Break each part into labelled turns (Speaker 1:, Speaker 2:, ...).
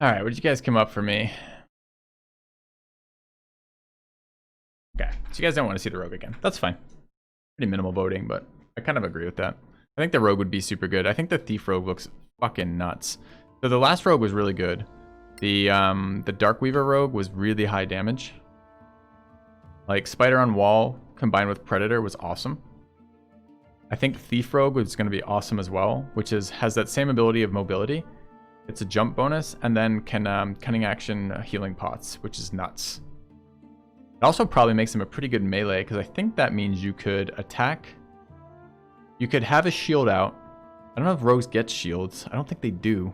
Speaker 1: Alright, what did you guys come up for me? Okay, so you guys don't want to see the rogue again. That's fine. Pretty minimal voting, but I kind of agree with that. I think the rogue would be super good. I think the thief rogue looks fucking nuts. So the last rogue was really good. The Darkweaver rogue was really high damage. Like Spider on Wall combined with Predator was awesome. I think Thief Rogue was going to be awesome as well, which has that same ability of mobility. It's a jump bonus, and then can Cunning Action healing pots, which is nuts. It also probably makes him a pretty good melee, because I think that means you could attack. You could have a shield out. I don't know if rogues get shields. I don't think they do.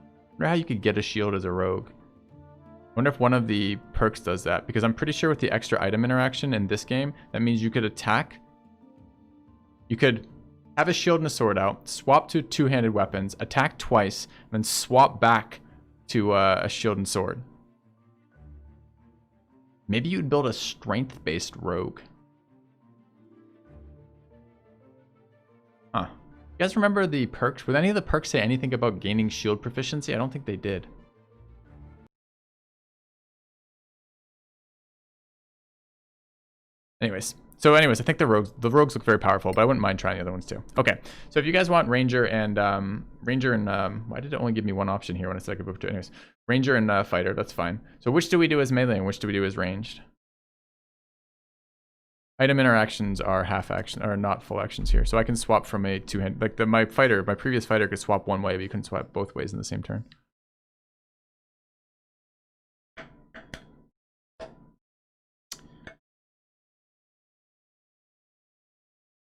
Speaker 1: I wonder how you could get a shield as a rogue. I wonder if one of the perks does that, because I'm pretty sure with the extra item interaction in this game, that means you could attack. You could have a shield and a sword out, swap to two-handed weapons, attack twice, and then swap back to a shield and sword. Maybe you'd build a strength-based rogue. Huh. You guys remember the perks? Would any of the perks say anything about gaining shield proficiency? I don't think they did. Anyways, I think the rogues look very powerful, but I wouldn't mind trying the other ones too. Okay, so if you guys want Ranger and why did it only give me one option here when I said I could move to? Anyways, Ranger and Fighter, that's fine. So which do we do as melee and which do we do as ranged? Item interactions are half action, or not full actions here. So I can swap from a two-hand, like my previous fighter could swap one way, but you can swap both ways in the same turn.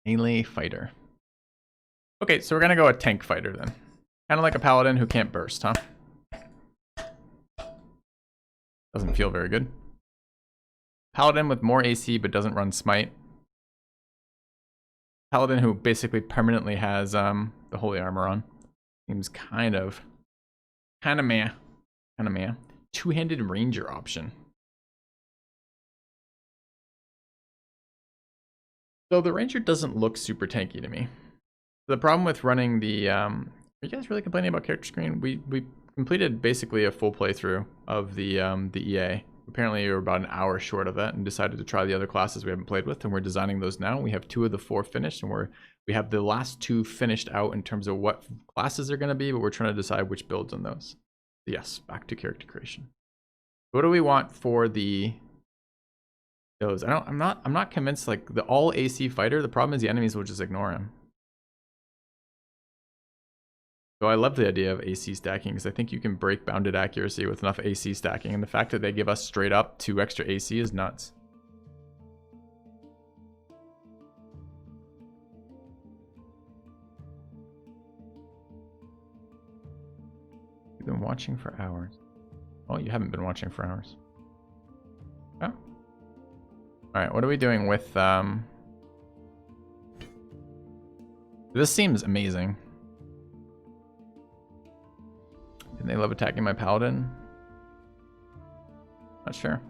Speaker 1: Melee fighter. Okay, so we're gonna go a tank fighter then. Kind of like a paladin who can't burst, huh? Doesn't feel very good. Paladin with more AC but doesn't run smite. Paladin who basically permanently has the holy armor on. Seems kind of meh. Two-handed ranger option. So the ranger doesn't look super tanky to me. The problem with running the are you guys really complaining about character screen? We completed basically a full playthrough of the EA. Apparently we were about an hour short of that and decided to try the other classes we haven't played with, and we're designing those now. We have 2 of the 4 finished, and we have the last 2 finished out in terms of what classes they're going to be, but we're trying to decide which builds on those. Yes, back to character creation. What do we want for those? I'm not convinced. Like the all AC fighter, the problem is the enemies will just ignore him. So I love the idea of AC stacking because I think you can break bounded accuracy with enough AC stacking, and the fact that they give us straight up 2 extra AC is nuts. You've been watching for hours. Oh, you haven't been watching for hours. Oh. Alright, what are we doing with this seems amazing. Didn't they love attacking my paladin? Not sure.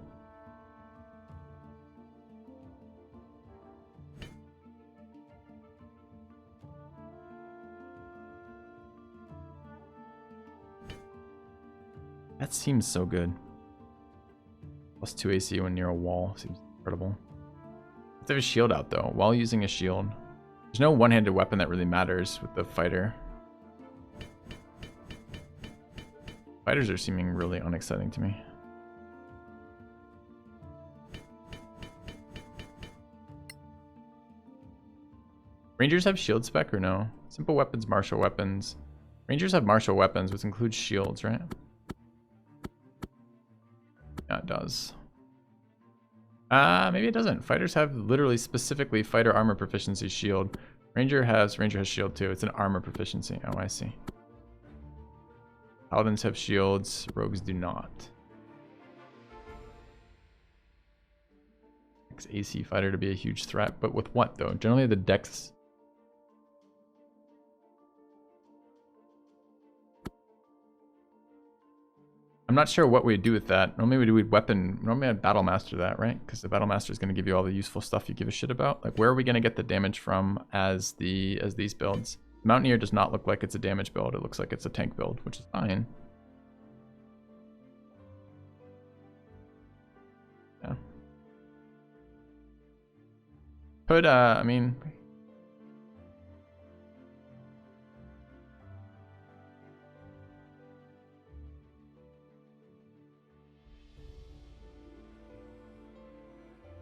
Speaker 1: That seems so good. Plus 2 AC when near a wall. Seems incredible. Let's have a shield out though. While using a shield. There's no one-handed weapon that really matters with the fighter. Fighters are seeming really unexciting to me. Rangers have shield spec or no? Simple weapons, martial weapons. Rangers have martial weapons, which includes shields, right? Yeah, it does. Maybe it doesn't. Fighters have literally specifically fighter armor proficiency shield. Ranger has shield too. It's an armor proficiency. Oh, I see. Paladins have shields, rogues do not. AC fighter to be a huge threat, but with what though? Generally the dex. I'm not sure what we'd do with that. Normally we'd weapon. Normally I'd battle master that, right? Because the battle master is going to give you all the useful stuff you give a shit about. Like where are we going to get the damage from as these builds? Mountaineer does not look like it's a damage build. It looks like it's a tank build, which is fine. Could, I mean...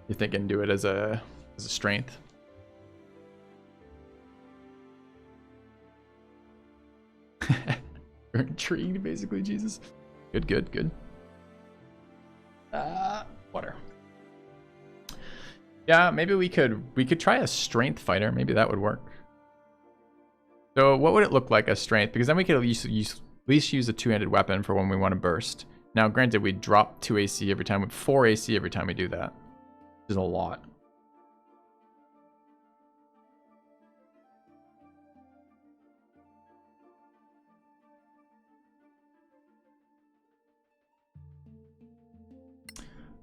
Speaker 1: You're thinking do it as a strength? You're intrigued, basically, Jesus. Good, good, good. Water. Yeah, maybe we could try a strength fighter. Maybe that would work. So what would it look like as strength? Because then we could at least use a two-handed weapon for when we want to burst. Now, granted, we drop 2 AC every time, 4 AC every time we do that. Which is a lot.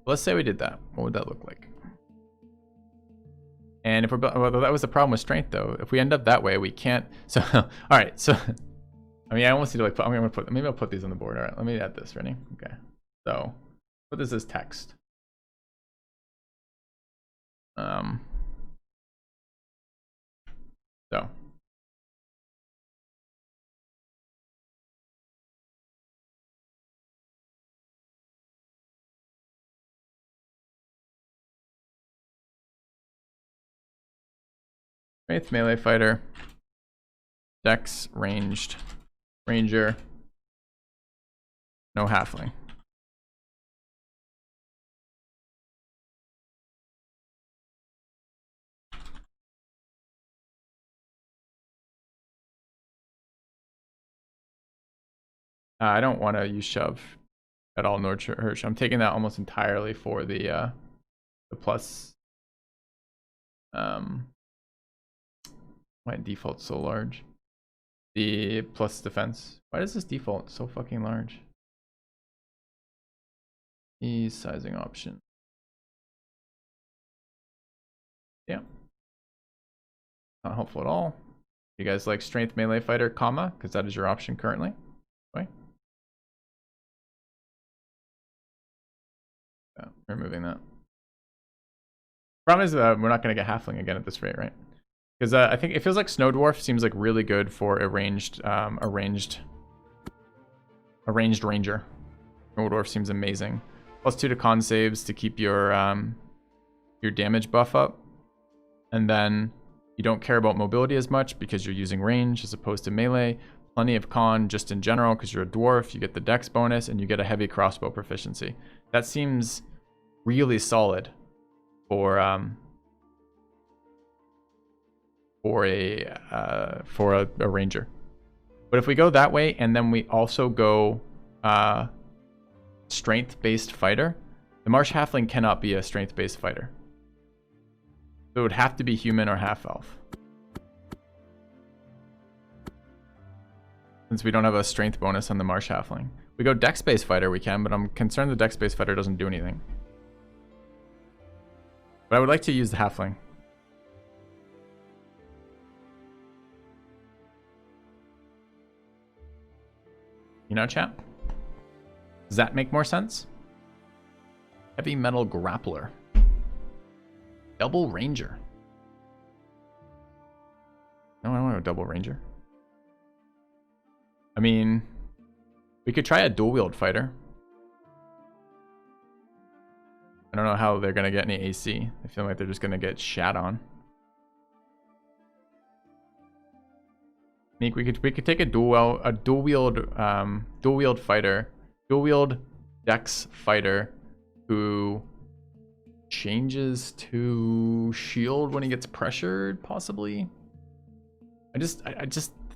Speaker 1: Let's say we did that. What would that look like? And if we're, well, that was the problem with strength, though. If we end up that way, we can't. So, all right. So, I mean, I almost need to like. I'm gonna put. Maybe I'll put these on the board. All right. Let me add this. Ready? Okay. So, what is this text? So. Strength melee fighter. Dex ranged. Ranger. No halfling. I don't want to use shove at all, nor Hirsch. I'm taking that almost entirely for the plus. Why default so large? The plus defense. Why does this default so fucking large? The sizing option. Yeah. Not helpful at all. You guys like strength melee fighter, comma, because that is your option currently. Okay. Yeah, removing that. Problem is we're not going to get halfling again at this rate, right? Because I think it feels like Snow Dwarf seems like really good for arranged ranger. Snow Dwarf seems amazing. +2 to con saves to keep your damage buff up, and then you don't care about mobility as much because you're using range as opposed to melee. Plenty of con just in general because you're a dwarf. You get the dex bonus and you get a heavy crossbow proficiency. That seems really solid for a ranger. But if we go that way and then we also go strength-based fighter, the Marsh Halfling cannot be a strength-based fighter. So it would have to be human or half-elf. Since we don't have a strength bonus on the Marsh Halfling. We go dex-based fighter, we can, but I'm concerned the dex-based fighter doesn't do anything. But I would like to use the Halfling. You know, chat? Does that make more sense? Heavy metal grappler. Double ranger. No, I don't want a double ranger. I mean, we could try a dual wield fighter. I don't know how they're gonna get any AC. I feel like they're just gonna get shat on. I think we could take a dual wield fighter, dual wield dex fighter who changes to shield when he gets pressured, possibly. I just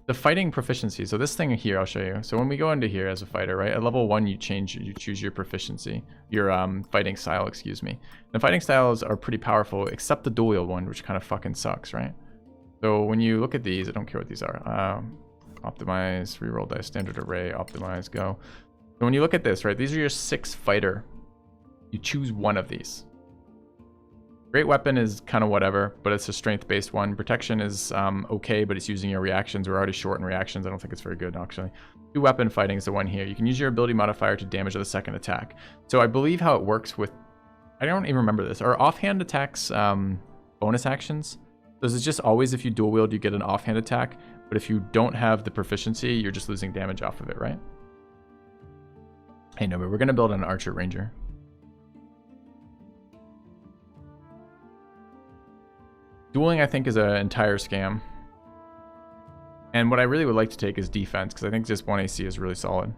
Speaker 1: the fighting proficiency. So this thing here, I'll show you. So when we go into here as a fighter, right? At level 1, you choose your proficiency, your fighting style, excuse me. The fighting styles are pretty powerful, except the dual wield one, which kind of fucking sucks, right? So when you look at these, I don't care what these are. Optimize, reroll dice, standard array, optimize, go. So when you look at this, right? These are your 6 fighter. You choose one of these. Great weapon is kind of whatever, but it's a strength-based one. Protection is okay, but it's using your reactions. We're already short in reactions. I don't think it's very good, actually. 2 weapon fighting is the one here. You can use your ability modifier to damage the second attack. So I believe how it works with... I don't even remember this. Are offhand attacks bonus actions. This is just always if you dual wield, you get an offhand attack. But if you don't have the proficiency, you're just losing damage off of it, right? Hey, no, but we're going to build an Archer Ranger. Dueling, I think, is an entire scam. And what I really would like to take is defense, because I think just 1 AC is really solid.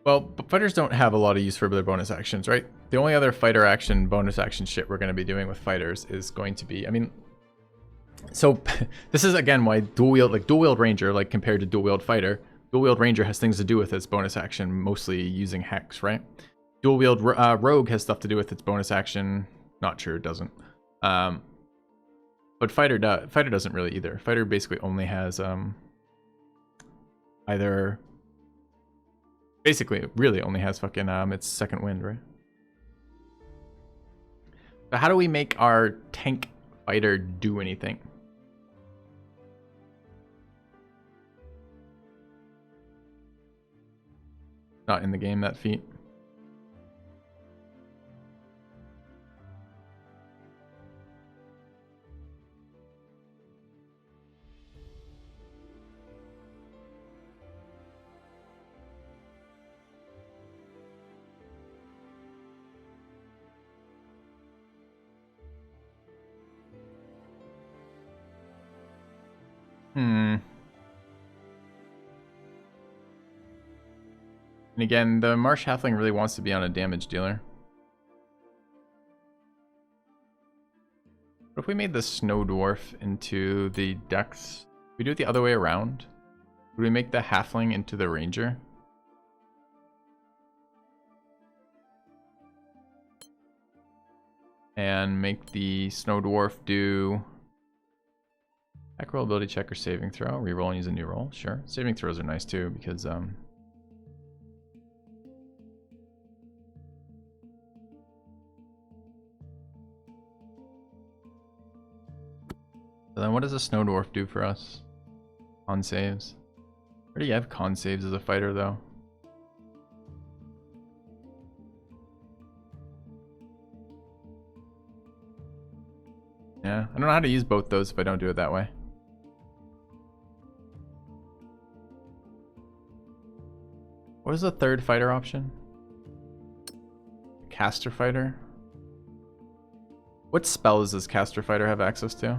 Speaker 1: Well, fighters don't have a lot of use for their bonus actions, right? The only other fighter action, bonus action shit we're going to be doing with fighters is going to be, I mean, so this is again why dual wield ranger, like compared to dual wield fighter, dual wield ranger has things to do with its bonus action, mostly using hex, right? Dual wield rogue has stuff to do with its bonus action. Not sure it doesn't. But fighter doesn't really either. Fighter basically only has either. Basically, it really only has fucking its second wind, right? So how do we make our tank fighter do anything? Not in the game, that feat. And again, the Marsh Halfling really wants to be on a damage dealer. What if we made the Snow Dwarf into the Dex? We do it the other way around. Would we make the Halfling into the Ranger? And make the Snow Dwarf do attack roll, ability check, or saving throw. Reroll and use a new roll. Sure. Saving throws are nice too because So then what does a Snow Dwarf do for us? Con saves. I already have con saves as a fighter though. Yeah, I don't know how to use both those if I don't do it that way. What is the third fighter option? Caster fighter? What spells does caster fighter have access to?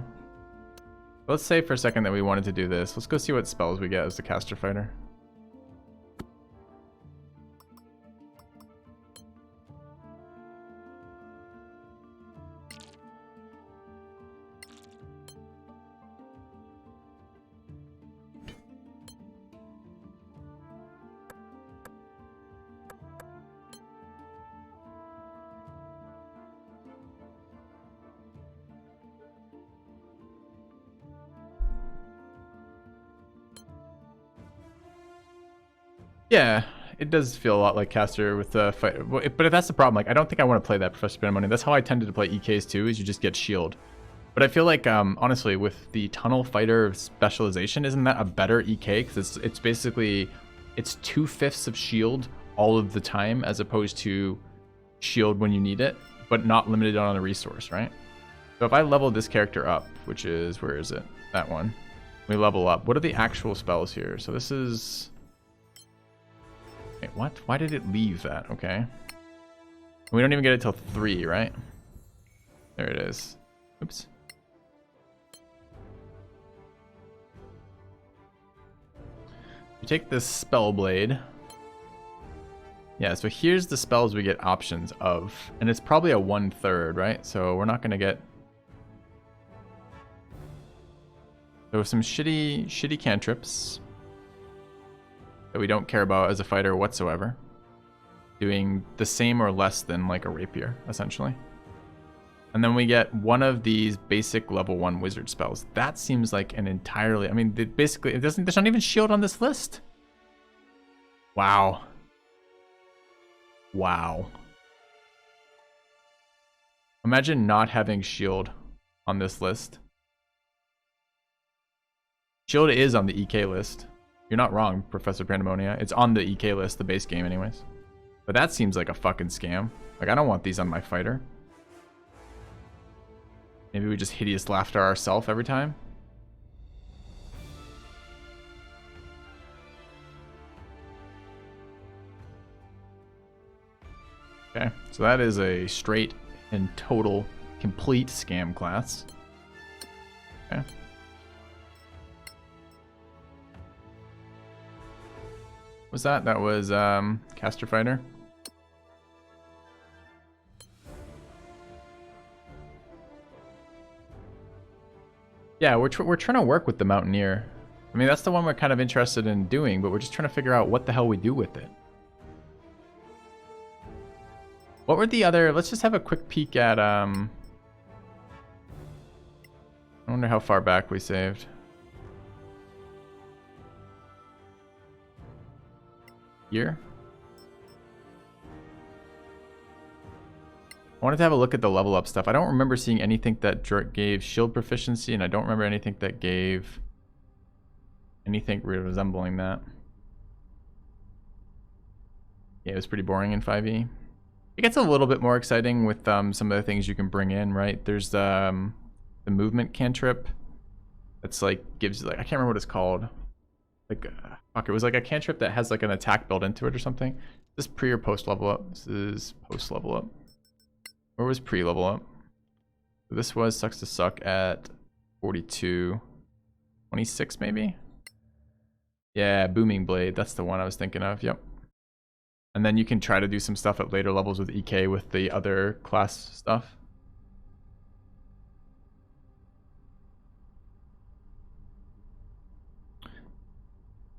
Speaker 1: Let's say for a second that we wanted to do this. Let's go see what spells we get as the caster fighter. Yeah, it does feel a lot like caster with the fight, but if that's the problem, like I don't think I want to play that Professor Spin Money. That's how I tended to play EKs too, is you just get shield. But I feel like honestly, with the tunnel fighter specialization, isn't that a better EK? Because it's basically 2/5 of shield all of the time, as opposed to shield when you need it, but not limited on a resource, right? So if I level this character up, which is, where is it? That one. We level up. What are the actual spells here? So this is. Wait, what? Why did it leave that? Okay. We don't even get it till 3, right? There it is. Oops. You take this spell blade. Yeah, so here's the spells we get options of. And it's probably a 1/3, right? So we're not going to get. So some shitty cantrips that we don't care about as a fighter whatsoever, doing the same or less than like a rapier, essentially. And then we get one of these basic level 1 wizard spells. That seems like an entirely, I mean, there's not even shield on this list. Wow. Wow. Imagine not having shield on this list. Shield is on the EK list. You're not wrong, Professor Pandemonia. It's on the EK list, the base game anyways. But that seems like a fucking scam. Like, I don't want these on my fighter. Maybe we just hideous laughter ourselves every time. Okay, so that is a straight and total complete scam class. Okay. What was that? That was Caster Fighter. Yeah, we're trying to work with the Mountaineer. I mean, that's the one we're kind of interested in doing, but we're just trying to figure out what the hell we do with it. What were the other... Let's just have a quick peek at... I wonder how far back we saved. Here? I wanted to have a look at the level up stuff. I don't remember seeing anything that gave shield proficiency, and I don't remember anything that gave anything resembling that. Yeah, it was pretty boring in 5e. It gets a little bit more exciting with some of the things you can bring in, right? There's the movement cantrip. That's like gives like I can't remember what it's called. Like fuck, it was like a cantrip that has like an attack built into it or something. Is this pre or post level up? This is post level up. Where was pre level up? This was sucks to suck at 42, 26 maybe. Yeah, booming blade. That's the one I was thinking of. Yep. And then you can try to do some stuff at later levels with EK with the other class stuff.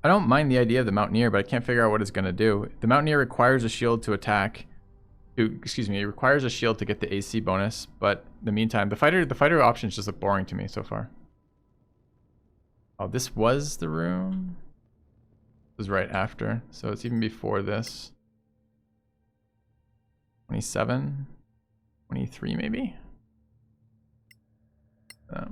Speaker 1: I don't mind the idea of the Mountaineer, but I can't figure out what it's going to do. The Mountaineer requires a shield to attack. Excuse me, it requires a shield to get the AC bonus, but in the meantime, the fighter options just look boring to me so far. Oh, this was the room? This was right after, so it's even before this. 27, 23 maybe. This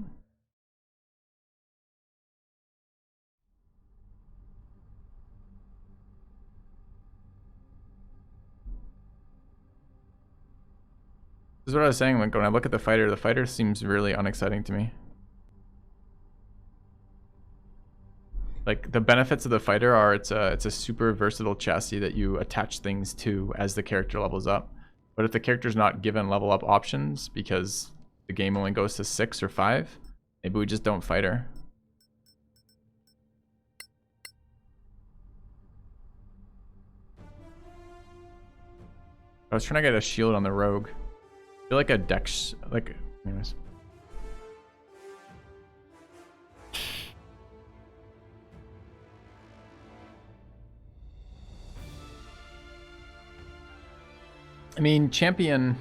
Speaker 1: is what I was saying. Like when I look at the fighter seems really unexciting to me. Like the benefits of the fighter are it's a super versatile chassis that you attach things to as the character levels up. But if the character's not given level up options because the game only goes to 6 or 5, maybe we just don't fight her. I was trying to get a shield on the rogue. I feel like a dex, like, anyways. I mean, champion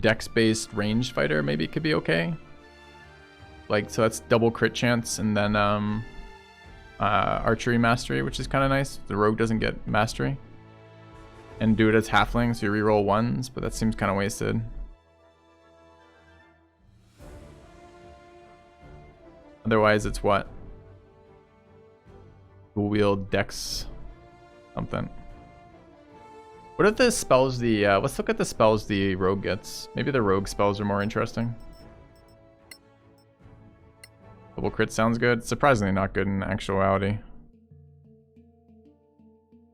Speaker 1: dex-based ranged fighter, maybe it could be okay. Like, so that's double crit chance, and then archery mastery, which is kind of nice. The rogue doesn't get mastery. And do it as halfling, so you reroll ones, but that seems kind of wasted. Otherwise, it's what? Dual wield dex something. What are the spells let's look at the spells the rogue gets. Maybe the rogue spells are more interesting. Double crit sounds good. Surprisingly not good in actuality.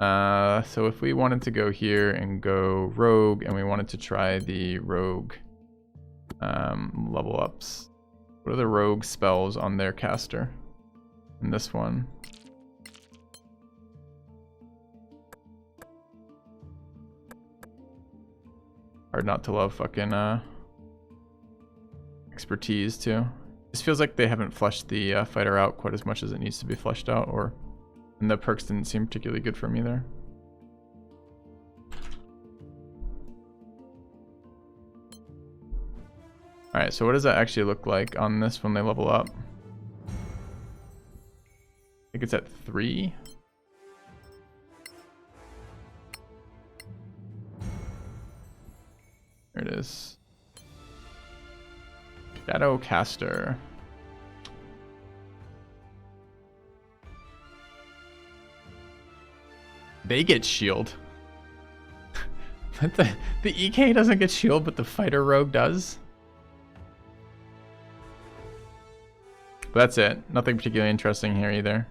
Speaker 1: So if we wanted to go here and go rogue, and we wanted to try the rogue level ups. What are the rogue spells on their caster? In this one. Hard not to love fucking expertise too. This feels like they haven't fleshed the fighter out quite as much as it needs to be fleshed out, and the perks didn't seem particularly good for me there. Alright, so what does that actually look like on this when they level up? I think it's at 3. this? Shadowcaster. They get shield. But the EK doesn't get shield, but the fighter rogue does. But that's it. Nothing particularly interesting here either.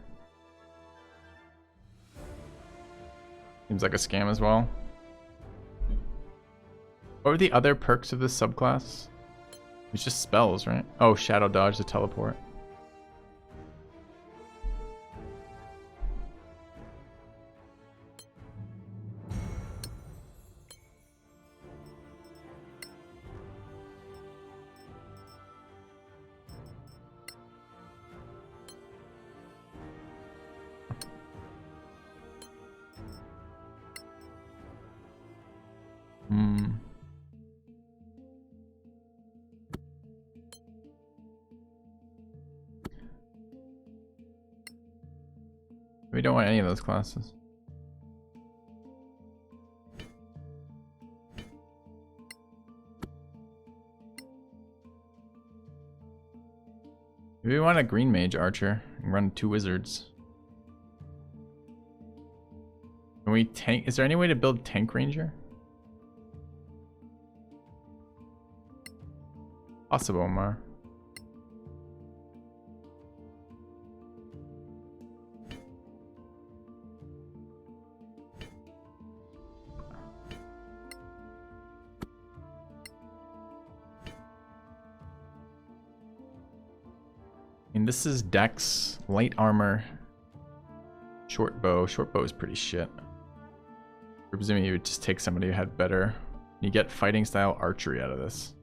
Speaker 1: Seems like a scam as well. What were the other perks of this subclass? It's just spells, right? Oh, shadow dodge to teleport. We don't want any of those classes. Maybe we want a green mage archer and run 2 wizards. Can we tank? Is there any way to build tank ranger? Possible, Mar. And this is Dex, light armor, short bow. Short bow is pretty shit. We're presuming you would just take somebody who had better. You get fighting style archery out of this.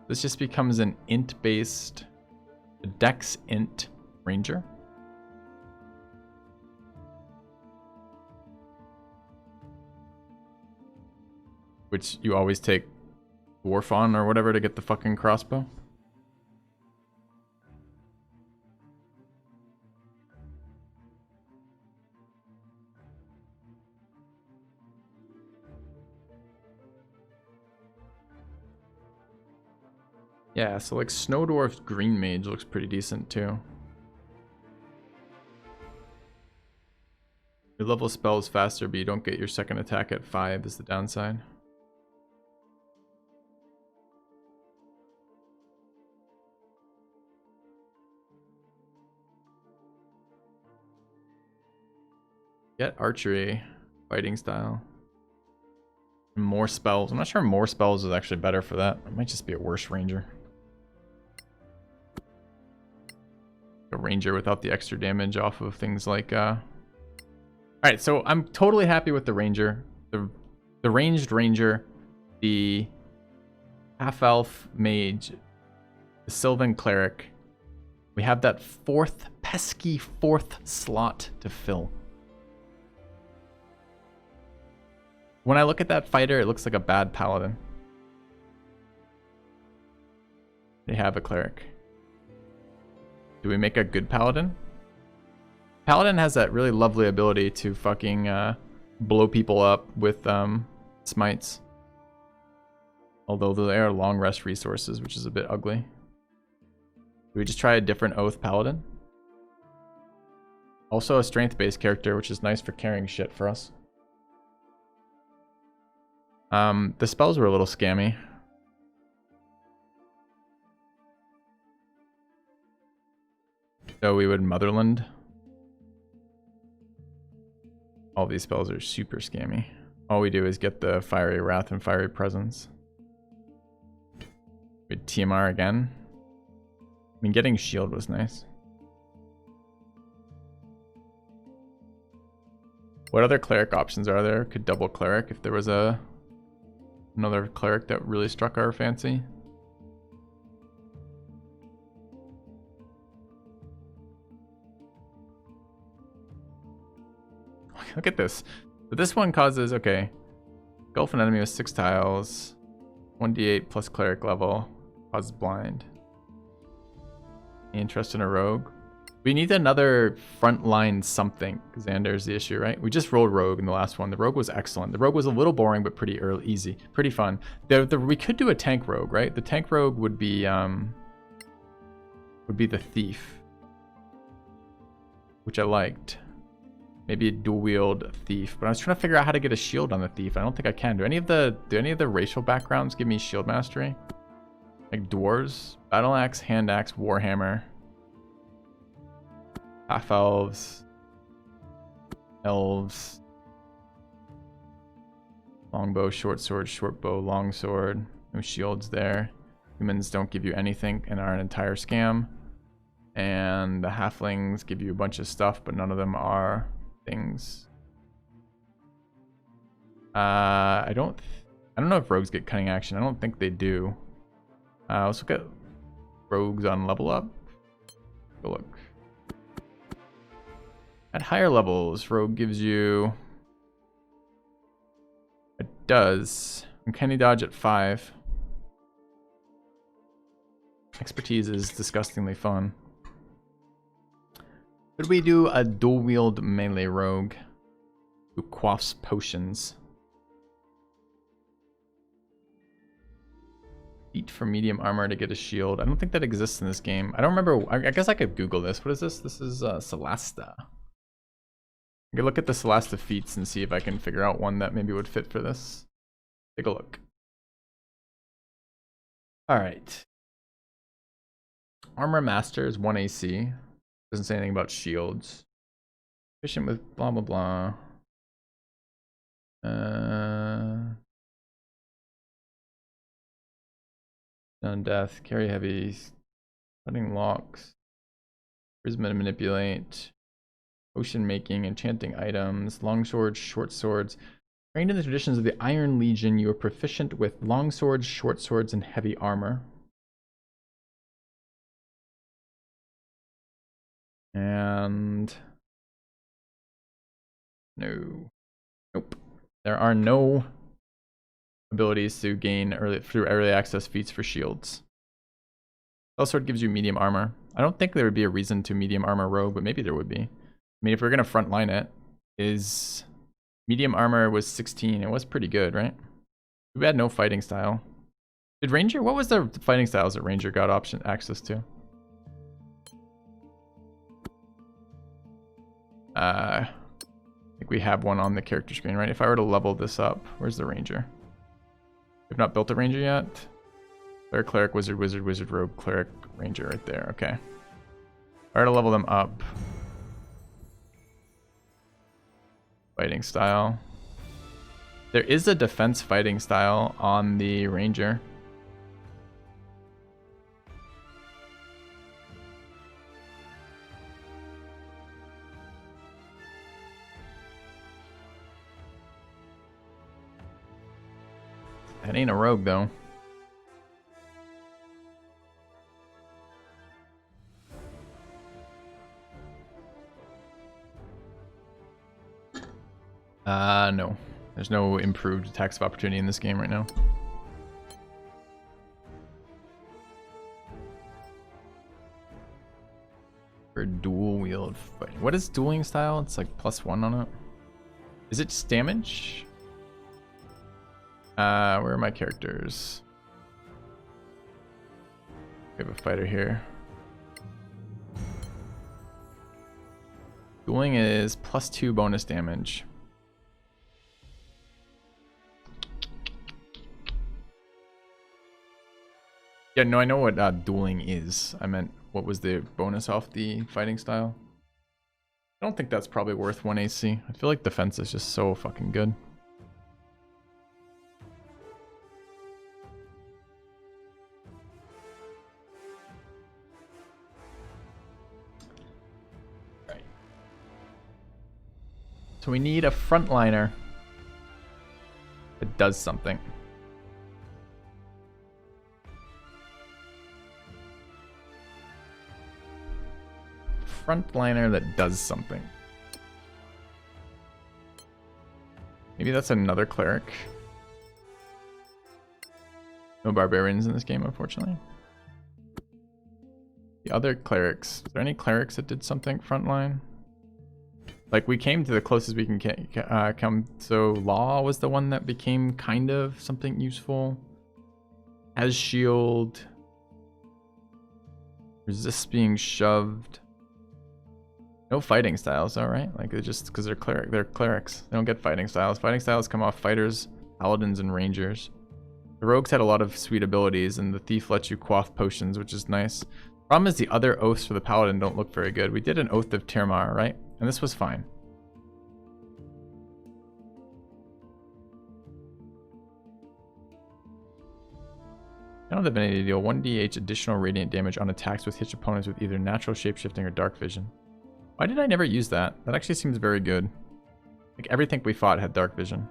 Speaker 1: This just becomes an int based Dex int ranger. Which you always take dwarf on or whatever to get the fucking crossbow. Yeah, so like Snow Dwarf Green Mage looks pretty decent too. Your level spells faster, but you don't get your second attack at 5 is the downside. Get archery, fighting style. More spells. I'm not sure more spells is actually better for that. It might just be a worse ranger. A ranger without the extra damage off of things like Alright, so I'm totally happy with the ranger. The ranged ranger, the half-elf mage, the Sylvan cleric. We have that pesky fourth slot to fill. When I look at that fighter, it looks like a bad paladin. They have a cleric. Do we make a good paladin? Paladin has that really lovely ability to fucking blow people up with smites. Although they are long rest resources, which is a bit ugly. Do we just try a different oath paladin? Also a strength-based character, which is nice for carrying shit for us. The spells were a little scammy. So we would Motherland. All these spells are super scammy. All we do is get the Fiery Wrath and Fiery Presence. We'd TMR again. I mean, getting shield was nice. What other cleric options are there? Could double cleric if there was another cleric that really struck our fancy. Look at this. But this one causes, okay, engulf an enemy with 6 tiles, 1d8 plus cleric level, causes blind. Any interest in a rogue? We need another frontline something. Xander's the issue, right? We just rolled Rogue in the last one. The Rogue was excellent. The Rogue was a little boring, but pretty easy. Pretty fun. We could do a tank Rogue, right? The tank Rogue would be the Thief, which I liked. Maybe a dual wield Thief, but I was trying to figure out how to get a shield on the Thief. I don't think I can. Do any of the racial backgrounds give me shield mastery? Like dwarves, battle axe, hand axe, warhammer, half elves, elves, longbow, short sword, short bow, long sword. No shields there. Humans don't give you anything and are an entire scam. And the halflings give you a bunch of stuff, but none of them are things. I don't know if rogues get cunning action. I don't think they do. Let's look at rogues on level up. Go look. At higher levels, rogue gives you. It does. Uncanny dodge at 5. Expertise is disgustingly fun. Could we do a dual wield melee rogue who quaffs potions? Eat for medium armor to get a shield. I don't think that exists in this game. I don't remember. I guess I could Google this. What is this? This is Solasta. I could look at the Solasta feats and see if I can figure out one that maybe would fit for this. Take a look. All right. Armor Master is 1 AC. Doesn't say anything about shields. Efficient with blah blah blah. Stun death, carry heavy, cutting locks, charisma to manipulate, potion making, enchanting items, long swords, short swords. Trained in the traditions of the Iron Legion, you are proficient with long swords, short swords, and heavy armor. And no, nope. There are no abilities to gain through early access feats for shields. Sword gives you medium armor. I don't think there would be a reason to medium armor rogue, but maybe there would be. I mean, if we're gonna frontline it, is medium armor was 16. It was pretty good, right? We had no fighting style. Did Ranger? What was the fighting styles that Ranger got access to? I think we have one on the character screen, right? If I were to level this up, where's the Ranger? We've not built a Ranger yet. Cleric, cleric, wizard, wizard, wizard, rogue, cleric, Ranger right there. Okay. If I were to level them up. Fighting style. There is a defense fighting style on the Ranger. That ain't a rogue, though. No. There's no improved attacks of opportunity in this game right now. For dual wield fighting. What is dueling style? It's like +1 on it. Is it just damage? Where are my characters? We have a fighter here. Dueling is +2 bonus damage. Yeah, no, I know what dueling is. I meant, what was the bonus off the fighting style? I don't think that's probably worth 1 AC. I feel like defense is just so fucking good. Right. So we need a frontliner that does something. Frontliner that does something. Maybe that's another cleric. No barbarians in this game, unfortunately. The other clerics. Is there any clerics that did something frontline? Like, we came to the closest we can come. So Law was the one that became kind of something useful. Has shield. Resist being shoved. No fighting styles, alright? Like, they're just because they're clerics. They don't get fighting styles. Fighting styles come off fighters, paladins, and rangers. The rogues had a lot of sweet abilities, and the thief lets you quaff potions, which is nice. Problem is the other oaths for the paladin don't look very good. We did an Oath of Tirmar, right? And this was fine. Now the ability to deal 1d8 additional radiant damage on attacks with hit opponents with either natural shapeshifting or dark vision. Why did I never use that? That actually seems very good. Like, everything we fought had dark vision.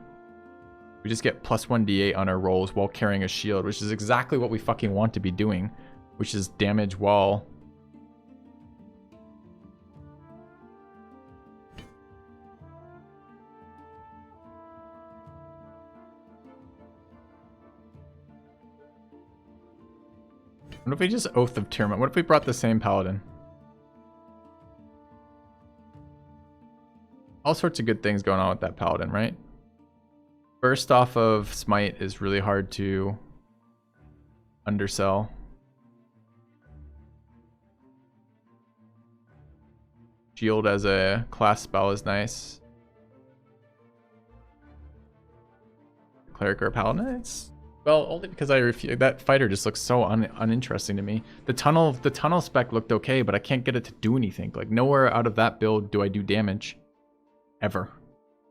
Speaker 1: We just get plus 1d8 on our rolls while carrying a shield, which is exactly what we fucking want to be doing, which is damage while... What if we just Oath of Tirmar? What if we brought the same paladin? All sorts of good things going on with that paladin, right? Burst off of Smite is really hard to undersell. Shield as a class spell is nice. Cleric or Paladin? It's, well, only because I refuse. That fighter just looks so uninteresting to me. The tunnel spec looked okay, but I can't get it to do anything. Like, nowhere out of that build do I do damage. Ever.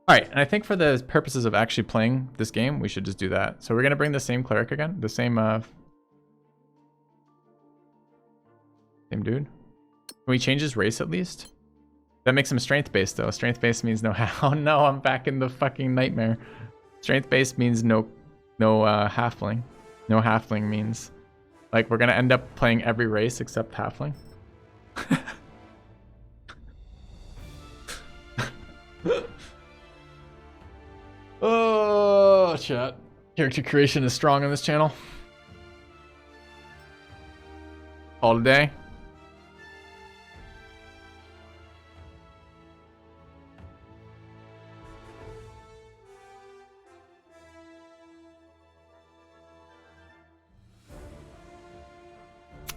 Speaker 1: Alright, and I think for the purposes of actually playing this game, we should just do that. So we're going to bring the same cleric again? The same, same dude? Can we change his race at least? That makes him strength-based, though. Strength-based means no... Oh, no, I'm back in the fucking nightmare. Strength-based means no halfling. No halfling means... Like, we're going to end up playing every race except halfling. Oh, chat. Character creation is strong on this channel. All day.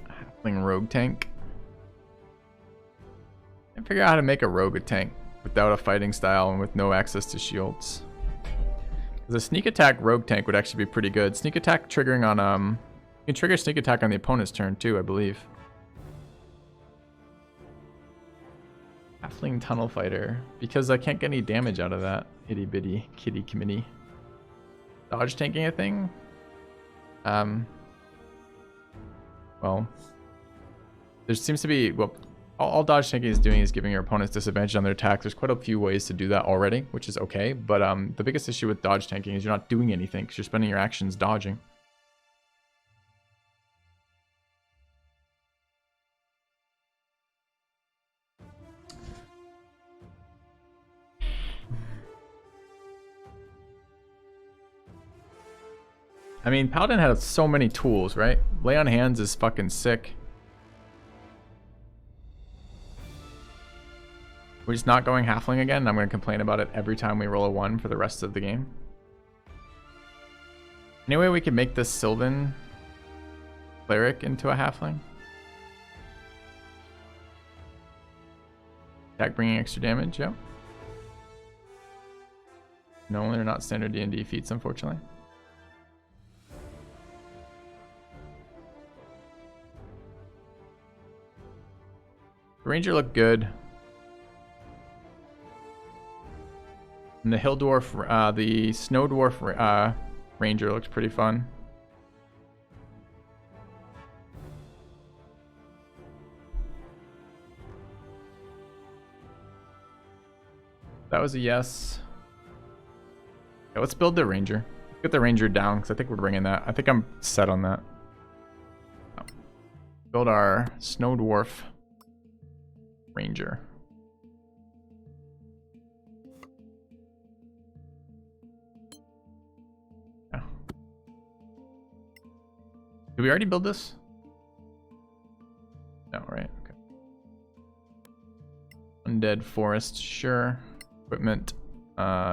Speaker 1: Halfling rogue tank. I figure out how to make a rogue a tank without a fighting style and with no access to shields. The sneak attack rogue tank would actually be pretty good. Sneak attack triggering on you can trigger sneak attack on the opponent's turn too, I believe. Halfling tunnel fighter, because I can't get any damage out of that. Itty bitty kitty committee. Dodge tanking a thing? Well, there seems to be, well, all dodge tanking is doing is giving your opponents disadvantage on their attack. There's quite a few ways to do that already, which is okay. But the biggest issue with dodge tanking is you're not doing anything because you're spending your actions dodging. I mean, Paladin has so many tools, right? Lay on Hands is fucking sick. We're just not going halfling again, and I'm going to complain about it every time we roll a 1 for the rest of the game. Anyway, we can make this Sylvan cleric into a halfling. Attack bringing extra damage, yep. No, they're not standard D&D feats, unfortunately. The Ranger looked good. And the Hill Dwarf, the Snow Dwarf Ranger looks pretty fun. That was a yes. Okay, let's build the Ranger. Get the Ranger down, because I think we're bringing that. I think I'm set on that. Build our Snow Dwarf Ranger. Yeah. Did we already build this? No, right? Undead forest, sure. Equipment,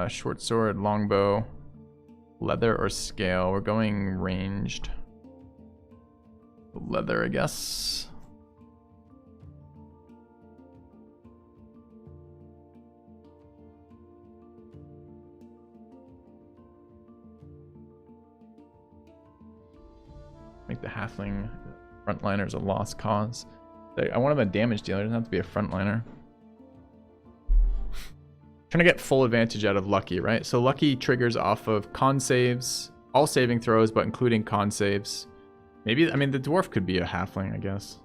Speaker 1: short sword, longbow, leather or scale. We're going ranged. Leather, I guess. Make the halfling frontliners a lost cause. I want him a damage dealer. It doesn't have to be a frontliner. Trying to get full advantage out of lucky, right? So lucky triggers off of con saves, all saving throws, but including con saves. Maybe, I mean, the dwarf could be a halfling, I guess.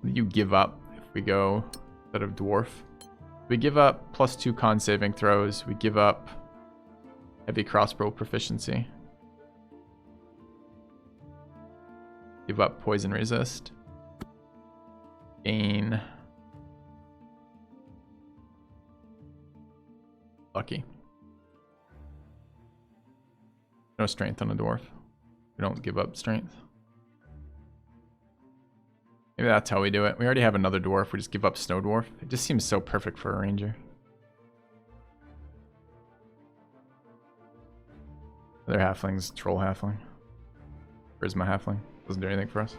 Speaker 1: You give up if we go instead of dwarf. We give up +2 con saving throws. We give up heavy crossbow proficiency. Give up poison resist. Gain lucky. No strength on a dwarf. We don't give up strength. Maybe that's how we do it. We already have another dwarf. We just give up snow dwarf. It just seems so perfect for a ranger. Other halflings, troll halfling. Charisma halfling. Doesn't do anything for us.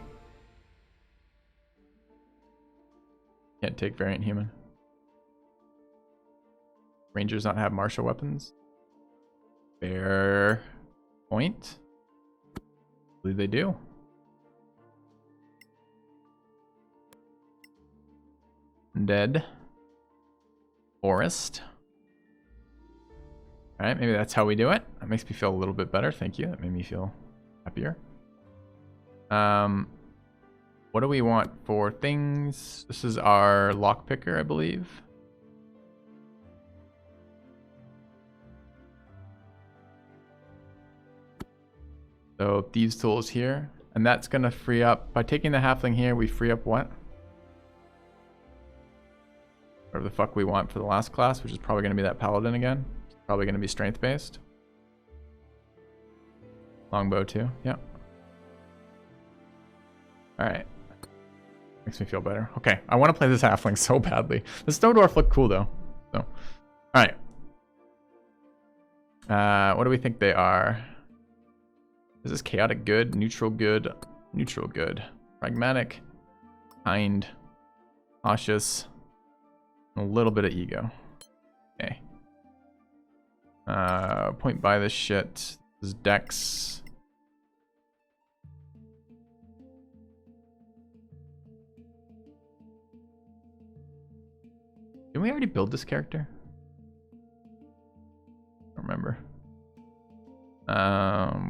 Speaker 1: Can't take variant human. Rangers not have martial weapons. Fair point. I believe they do. Dead. Forest. Alright, maybe that's how we do it. That makes me feel a little bit better. Thank you. That made me feel happier. What do we want for things? This is our lockpicker, I believe. So thieves tools here, and that's gonna free up, by taking the halfling here, we free up what? Whatever the fuck we want for the last class, which is probably gonna be that paladin again. It's probably gonna be strength based. Longbow too, yeah. Alright. Makes me feel better. Okay, I want to play this halfling so badly. The snow dwarf looked cool though. So, alright. What do we think they are? Is this chaotic good, neutral good, neutral good, pragmatic, kind, cautious, a little bit of ego. Okay. Point by this shit. This is Dex. Didn't we already build this character? I don't remember.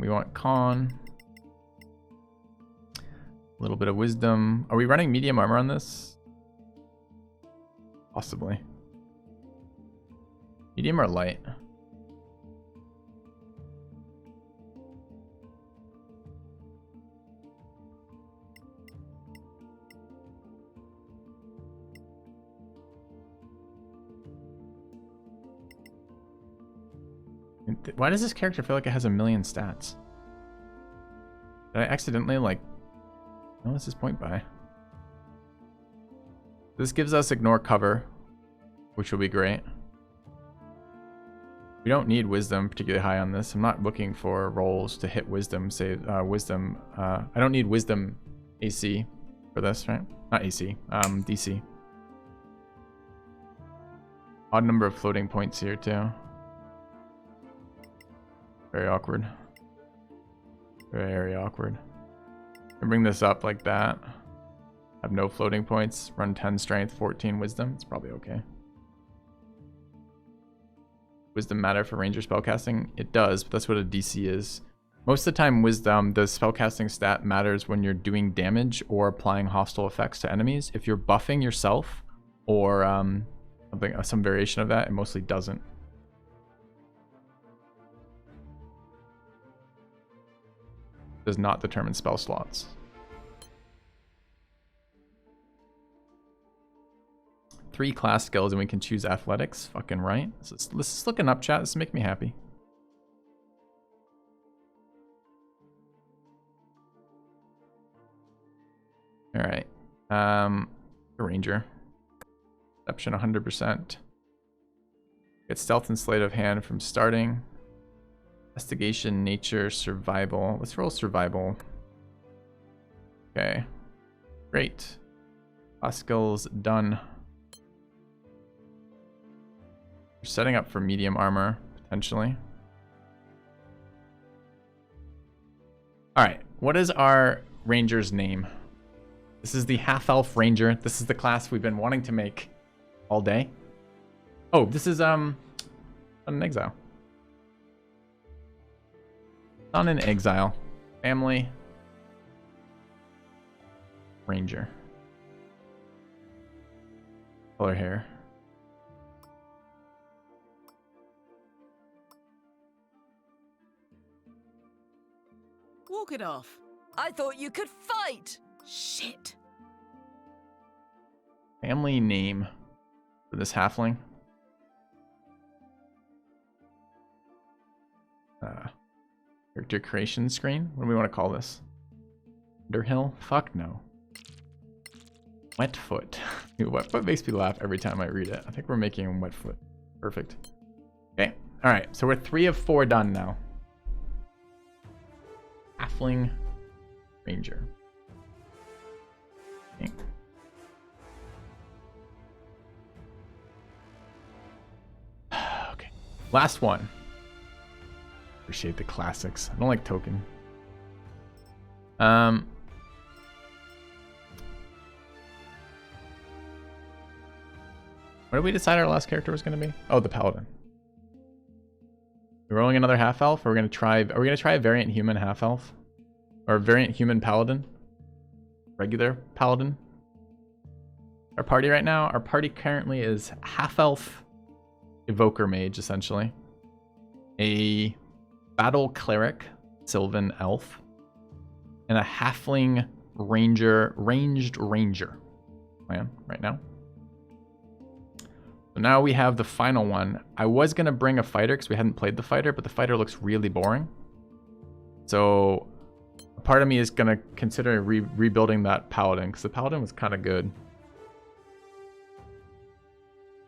Speaker 1: We want con. A little bit of wisdom. Are we running medium armor on this? Possibly. Medium or light? Why does this character feel like it has 1,000,000 stats? Did I accidentally, like... No, what's this point by? This gives us ignore cover, which will be great. We don't need wisdom particularly high on this. I'm not looking for rolls to hit wisdom, save wisdom. I don't need wisdom AC for this, right? Not AC, DC. Odd number of floating points here too. Very awkward. Very awkward. I bring this up like that. Have no floating points. Run 10 strength, 14 wisdom. It's probably okay. Wisdom matter for ranger spellcasting? It does, but that's what a DC is. Most of the time, wisdom, the spellcasting stat matters when you're doing damage or applying hostile effects to enemies. If you're buffing yourself or some variation of that, it mostly doesn't. Does not determine spell slots. Three class skills and we can choose athletics. Fucking right. This is looking up, chat. This is making me happy. All right. A ranger. Perception 100%. Get stealth and sleight of hand from starting. Investigation, nature, survival. Let's roll survival. Okay. Great. Class skills done. We're setting up for medium armor, potentially. Alright, what is our ranger's name? This is the half-elf ranger. This is the class we've been wanting to make all day. Oh, this is an exile. On an exile. Family. Ranger. Color hair.
Speaker 2: Walk it off. I thought you could fight. Shit.
Speaker 1: Family name for this halfling. Character creation screen. What do we want to call this? Underhill? Fuck no. Wetfoot. What makes me laugh every time I read it? I think we're making him Wetfoot. Perfect. Okay. All right. So we're 3 of 4 done now. Halfling ranger. Okay. Okay. Last one. Appreciate the classics. I don't like token. What did we decide our last character was going to be? Oh, the paladin. We're rolling another half elf. Or we're going to try. Are we going to try a variant human half elf, or a variant human paladin? Regular paladin. Our party right now. Our party currently is half elf, evoker mage essentially, a battle cleric, sylvan elf, and a halfling ranger, ranged ranger plan right now. So now we have the final one. I was going to bring a fighter because we hadn't played the fighter, but the fighter looks really boring. So a part of me is going to consider rebuilding that paladin because the paladin was kind of good.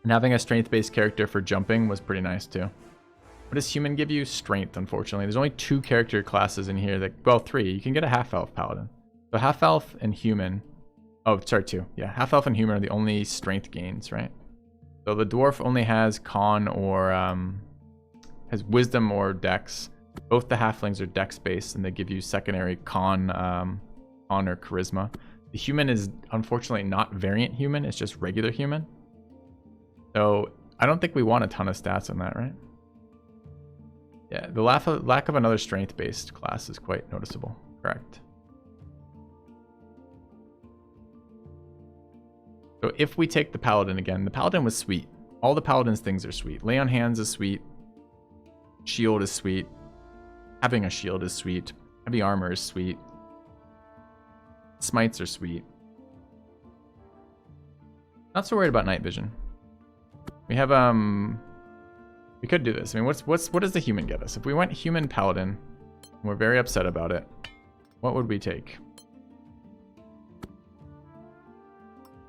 Speaker 1: And having a strength-based character for jumping was pretty nice too. What does human give you? Strength, unfortunately. There's only 2 character classes in here that, well, 3. You can get a half-elf paladin. So half-elf and human. Oh, sorry, 2. Yeah, half-elf and human are the only strength gains, right? So the dwarf only has con or has wisdom or dex. Both the halflings are dex-based, and they give you secondary con or charisma. The human is unfortunately not variant human. It's just regular human. So I don't think we want a ton of stats on that, right? Yeah, the lack of another strength-based class is quite noticeable. Correct. So if we take the paladin again, the paladin was sweet. All the paladin's things are sweet. Lay on hands is sweet. Shield is sweet. Having a shield is sweet. Heavy armor is sweet. Smites are sweet. Not so worried about night vision. We have we could do this. I mean, what does the human get us? If we went human paladin, and we're very upset about it, what would we take?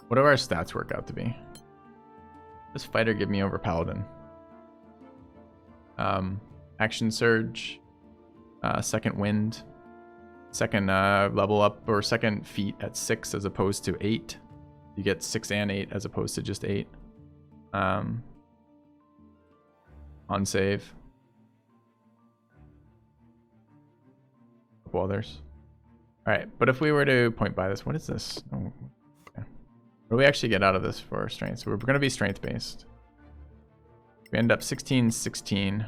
Speaker 1: What do our stats work out to be? This fighter give me over paladin. Action surge, second wind, second level up or second feat at 6 as opposed to 8. You get 6 and 8 as opposed to just 8. On save. A couple others. Alright, but if we were to point by this, what is this? Oh, okay. What do we actually get out of this for our strength? So we're going to be strength based. We end up 16-16.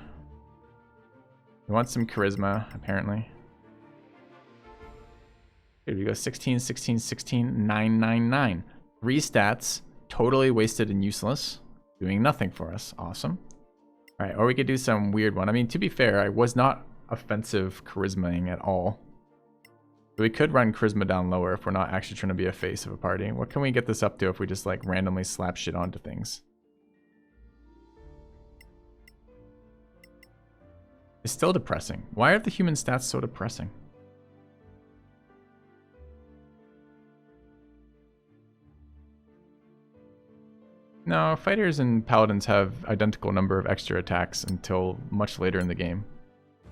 Speaker 1: We want some charisma, apparently. Here we go 16, 16, 16, 9, 9, 9. 3 stats, totally wasted and useless. Doing nothing for us. Awesome. All right, or we could do some weird one. I mean, to be fair, I was not offensive charismaing at all. But we could run charisma down lower if we're not actually trying to be a face of a party. What can we get this up to if we just like randomly slap shit onto things? It's still depressing. Why are the human stats so depressing? No, fighters and paladins have identical number of extra attacks until much later in the game.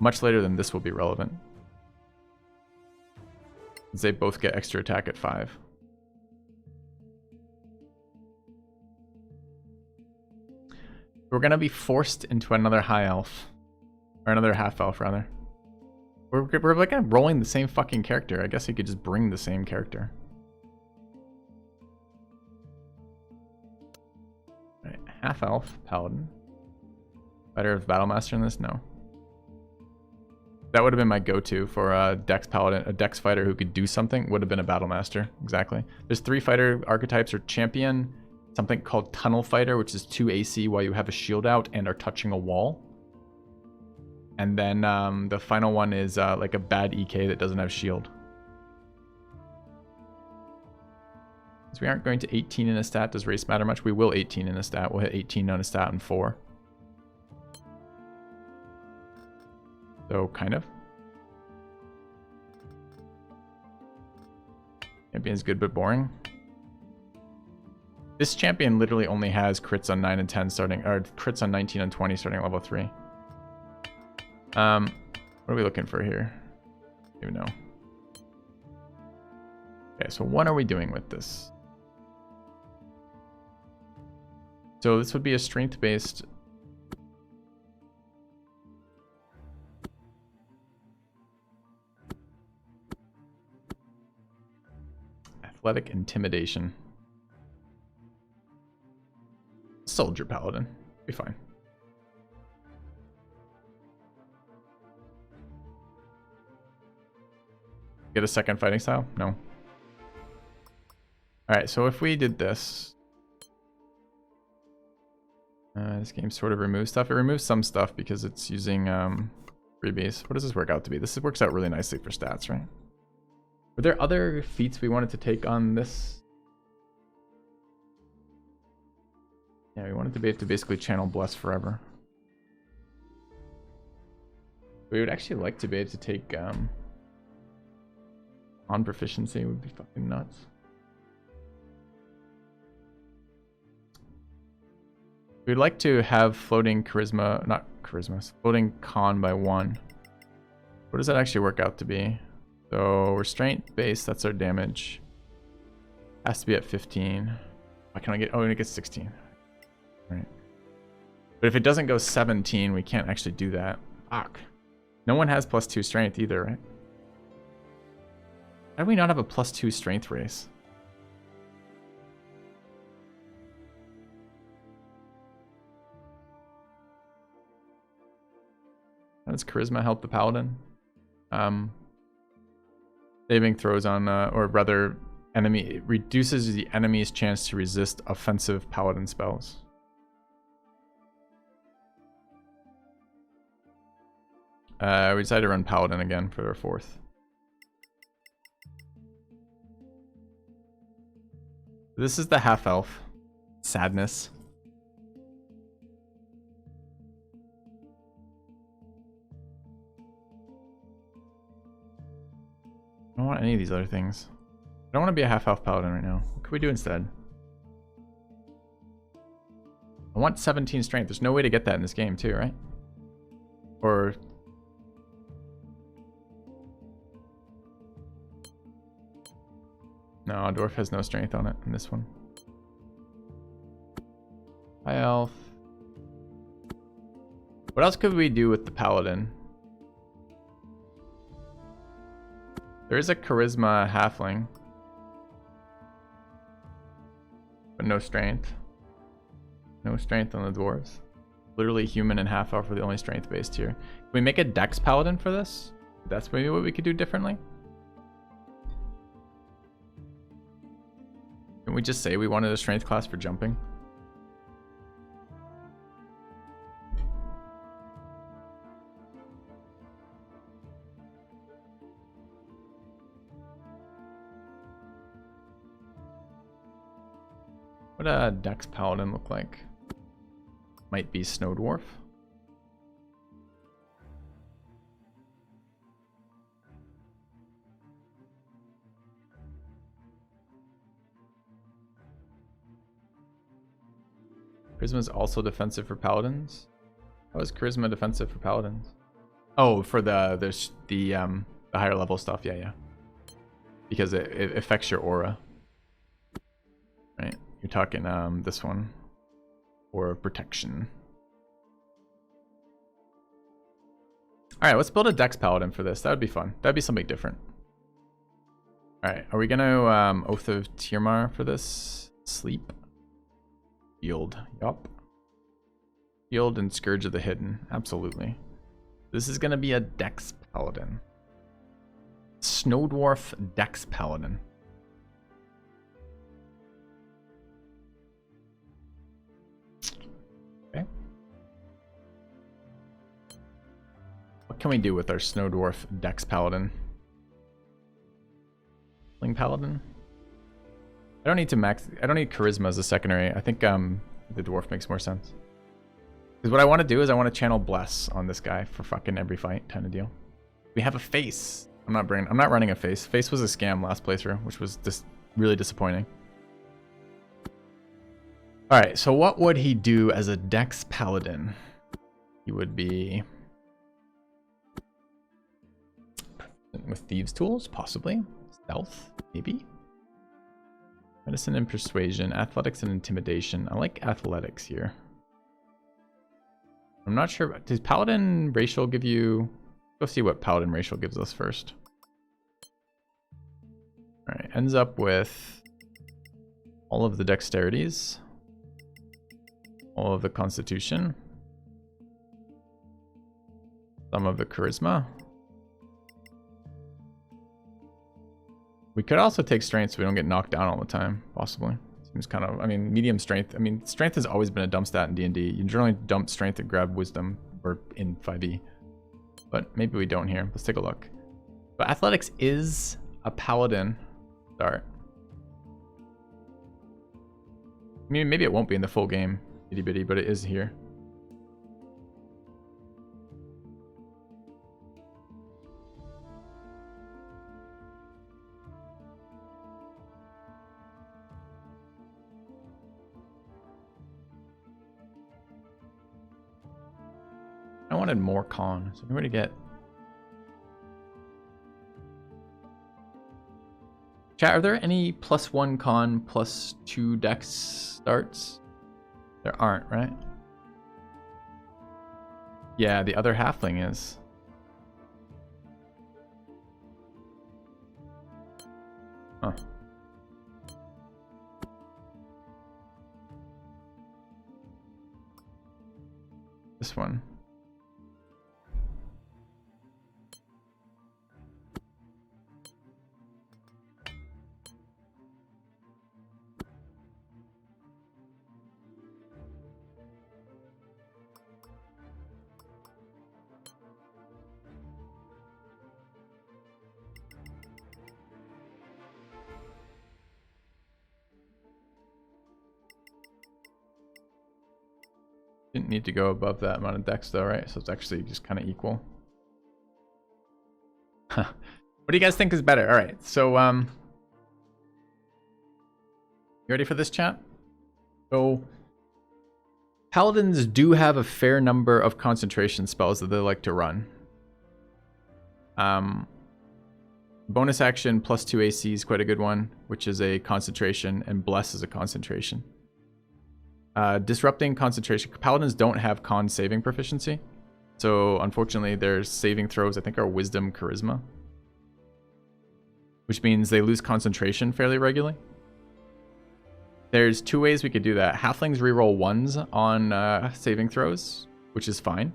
Speaker 1: Much later than this will be relevant. They both get extra attack at 5. We're gonna be forced into another high elf. Or another half elf, rather. We're like kind of rolling the same fucking character. I guess you could just bring the same character. Right, half elf, paladin. Better of Battlemaster in this? No. That would have been my go-to for a dex paladin, a dex fighter who could do something. Would have been a Battlemaster, exactly. There's 3 fighter archetypes, or champion, something called tunnel fighter, which is 2 AC while you have a shield out and are touching a wall. And then the final one is like a bad EK that doesn't have shield. So we aren't going to 18 in a stat. Does race matter much? We will 18 in a stat. We'll hit 18 on a stat in 4. So, kind of. Champion's good but boring. This champion literally only has crits on 9 and 10 starting, or crits on 19 and 20 starting at level 3. What are we looking for here? I don't even know. Okay, so what are we doing with this? So this would be a strength-based. Athletic intimidation. Soldier paladin. Be fine. Get a second fighting style? No. Alright, so if we did this. This game sort of removes stuff. It removes some stuff because it's using freebies. What does this work out to be? This works out really nicely for stats, right? Were there other feats we wanted to take on this? Yeah, we wanted to be able to basically channel Bless forever. We would actually like to be able to take on proficiency. Would be fucking nuts. We'd like to have floating charisma, not charisma, floating con by 1. What does that actually work out to be? So restraint base, that's our damage. Has to be at 15. Why can I get, oh, it gets 16. Right. But if it doesn't go 17, we can't actually do that. Fuck. No one has +2 strength either, right? How do we not have a +2 strength race? How does charisma help the paladin? Saving throws on, or rather, enemy reduces the enemy's chance to resist offensive paladin spells. We decided to run paladin again for our 4th. This is the half elf. Sadness. I don't want any of these other things. I don't want to be a half-elf paladin right now. What could we do instead? I want 17 strength. There's no way to get that in this game too, right? Or... no, dwarf has no strength on it in this one. High elf. What else could we do with the paladin? There is a charisma halfling. But no strength. No strength on the dwarves. Literally human and half elf are the only strength based here. Can we make a dex paladin for this? That's maybe what we could do differently. Can we just say we wanted a strength class for jumping? What a dex paladin look like? Might be snow dwarf. Charisma is also defensive for paladins. How is charisma defensive for paladins? Oh, for the higher level stuff. Yeah, yeah. Because it affects your aura. Right. You're talking this one. Aura protection. Alright, let's build a Dex Paladin for this. That would be fun. That'd be something different. Alright, are we gonna Oath of Tirmar for this? Sleep. Yield. Yup. Yield and Scourge of the Hidden. Absolutely. This is gonna be a Dex Paladin. Snow Dwarf Dex Paladin. Okay. What can we do with our Snow Dwarf Dex Paladin? Ling Paladin? I don't need Charisma as a secondary. I think the Dwarf makes more sense. Because what I want to do is I want to channel Bless on this guy for fucking every fight kind of deal. We have a face. I'm not running a face. Face was a scam last playthrough, which was just really disappointing. Alright, so what would he do as a Dex Paladin? He would be with Thieves' Tools, possibly. Stealth, maybe. Medicine and Persuasion, Athletics and Intimidation. I like Athletics here. I'm not sure. Does Paladin Racial give you... Go see what Paladin Racial gives us first. Alright, ends up with all of the Dexterities. All of the Constitution. Some of the Charisma. We could also take Strength so we don't get knocked down all the time, possibly. Seems kind of, I mean, medium Strength. I mean, Strength has always been a dump stat in D&D. You generally dump Strength and grab Wisdom, or in 5e. But maybe we don't here. Let's take a look. But Athletics is a Paladin start. I mean, maybe it won't be in the full game, itty bitty, but it is here. I wanted more con, so I'm going to get... Chat, are there any +1 con, +2 dex starts? There aren't, right? Yeah, the other halfling is. Huh. This one. Didn't need to go above that amount of dex though, right? So it's actually just kind of equal. What do you guys think is better? All right, so you ready for this, chat? So Paladins do have a fair number of concentration spells that they like to run. Bonus action +2 AC is quite a good one, which is a concentration, and Bless is a concentration. Disrupting concentration. Paladins don't have con saving proficiency. So unfortunately their saving throws I think are Wisdom, Charisma. Which means they lose concentration fairly regularly. There's two ways we could do that. Halflings reroll 1s on saving throws, which is fine.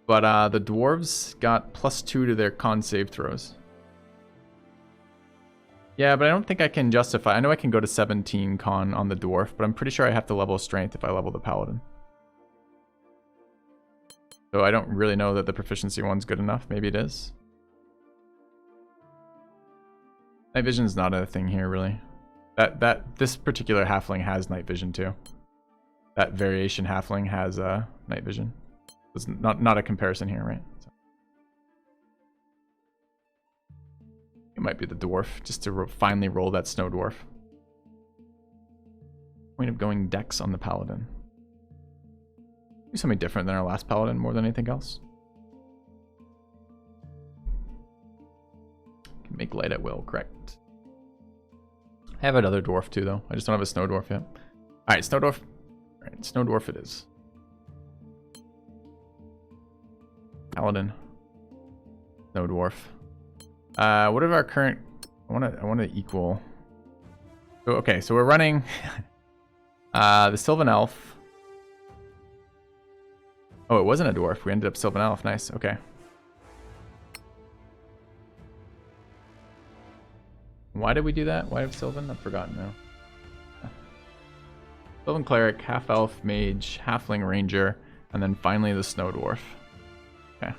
Speaker 1: But the dwarves got +2 to their con save throws. Yeah, but I don't think I can justify... I know I can go to 17 con on the dwarf, but I'm pretty sure I have to level strength if I level the paladin. So I don't really know that the proficiency one's good enough. Maybe it is. Night vision's not a thing here, really. This particular halfling has night vision too. That variation halfling has night vision. It's not a comparison here, right? So. It might be the dwarf, just to finally roll that snow dwarf. Point of going Dex on the Paladin. Do something different than our last Paladin more than anything else. Can make light at will, correct. I have another dwarf too, though. I just don't have a snow dwarf yet. Alright, snow dwarf. Alright, snow dwarf it is. Paladin. Snow dwarf. What are our current... I want to equal... So, okay, so we're running... the Sylvan Elf. Oh, it wasn't a dwarf. We ended up Sylvan Elf. Nice. Okay. Why did we do that? Why have Sylvan? I've forgotten now. Sylvan Cleric, Half Elf, Mage, Halfling Ranger, and then finally the Snow Dwarf. Okay.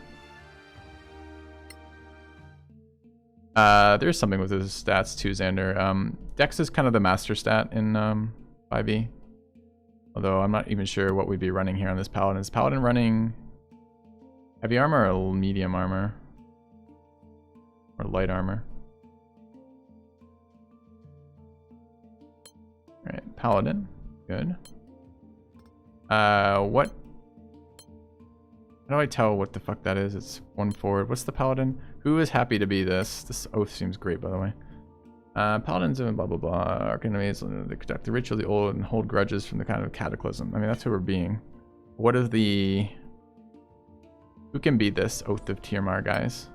Speaker 1: There's something with his stats too, Xander. Dex is kind of the master stat in 5e. Although I'm not even sure what we'd be running here on this Paladin. Is Paladin running heavy armor or medium armor? Or light armor? Alright, Paladin. Good. What? How do I tell what the fuck that is? It's one forward. What's the Paladin? Who is happy to be this? This oath seems great, by the way. Paladins and blah blah blah. Arch enemies, they conduct the ritual of the old and hold grudges from the kind of cataclysm. I mean, that's who we're being. What is the... Who can be this Oath of Tiamat, guys?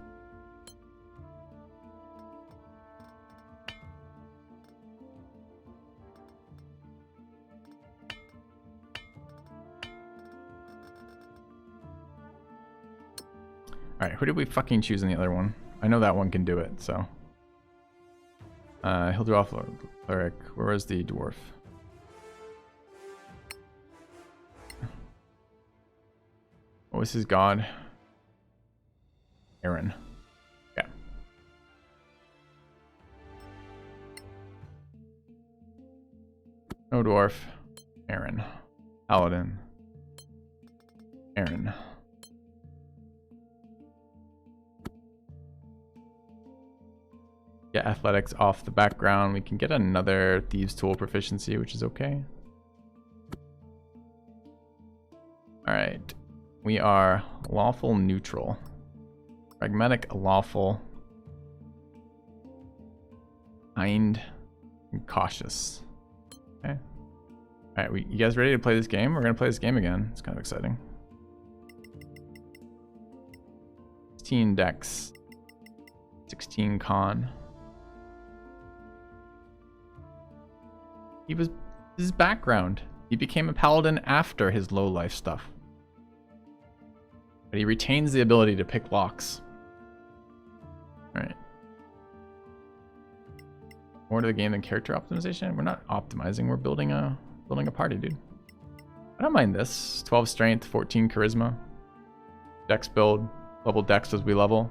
Speaker 1: Alright, who did we fucking choose in the other one? I know that one can do it, so... he'll do off cleric. Where is the dwarf? What was his god? Aaron. Yeah. No dwarf. Aaron. Paladin. Aaron. Get athletics off the background. We can get another Thieves' Tool proficiency, which is okay. Alright. We are lawful neutral. Pragmatic lawful. Kind and cautious. Okay. Alright, you guys ready to play this game? We're gonna play this game again. It's kind of exciting. 16 dex. 16 con. He was his background. He became a paladin after his low life stuff. But he retains the ability to pick locks. Alright. More to the game than character optimization? We're not optimizing, we're building a party, dude. I don't mind this. 12 strength, 14 charisma. Dex build. Level dex as we level.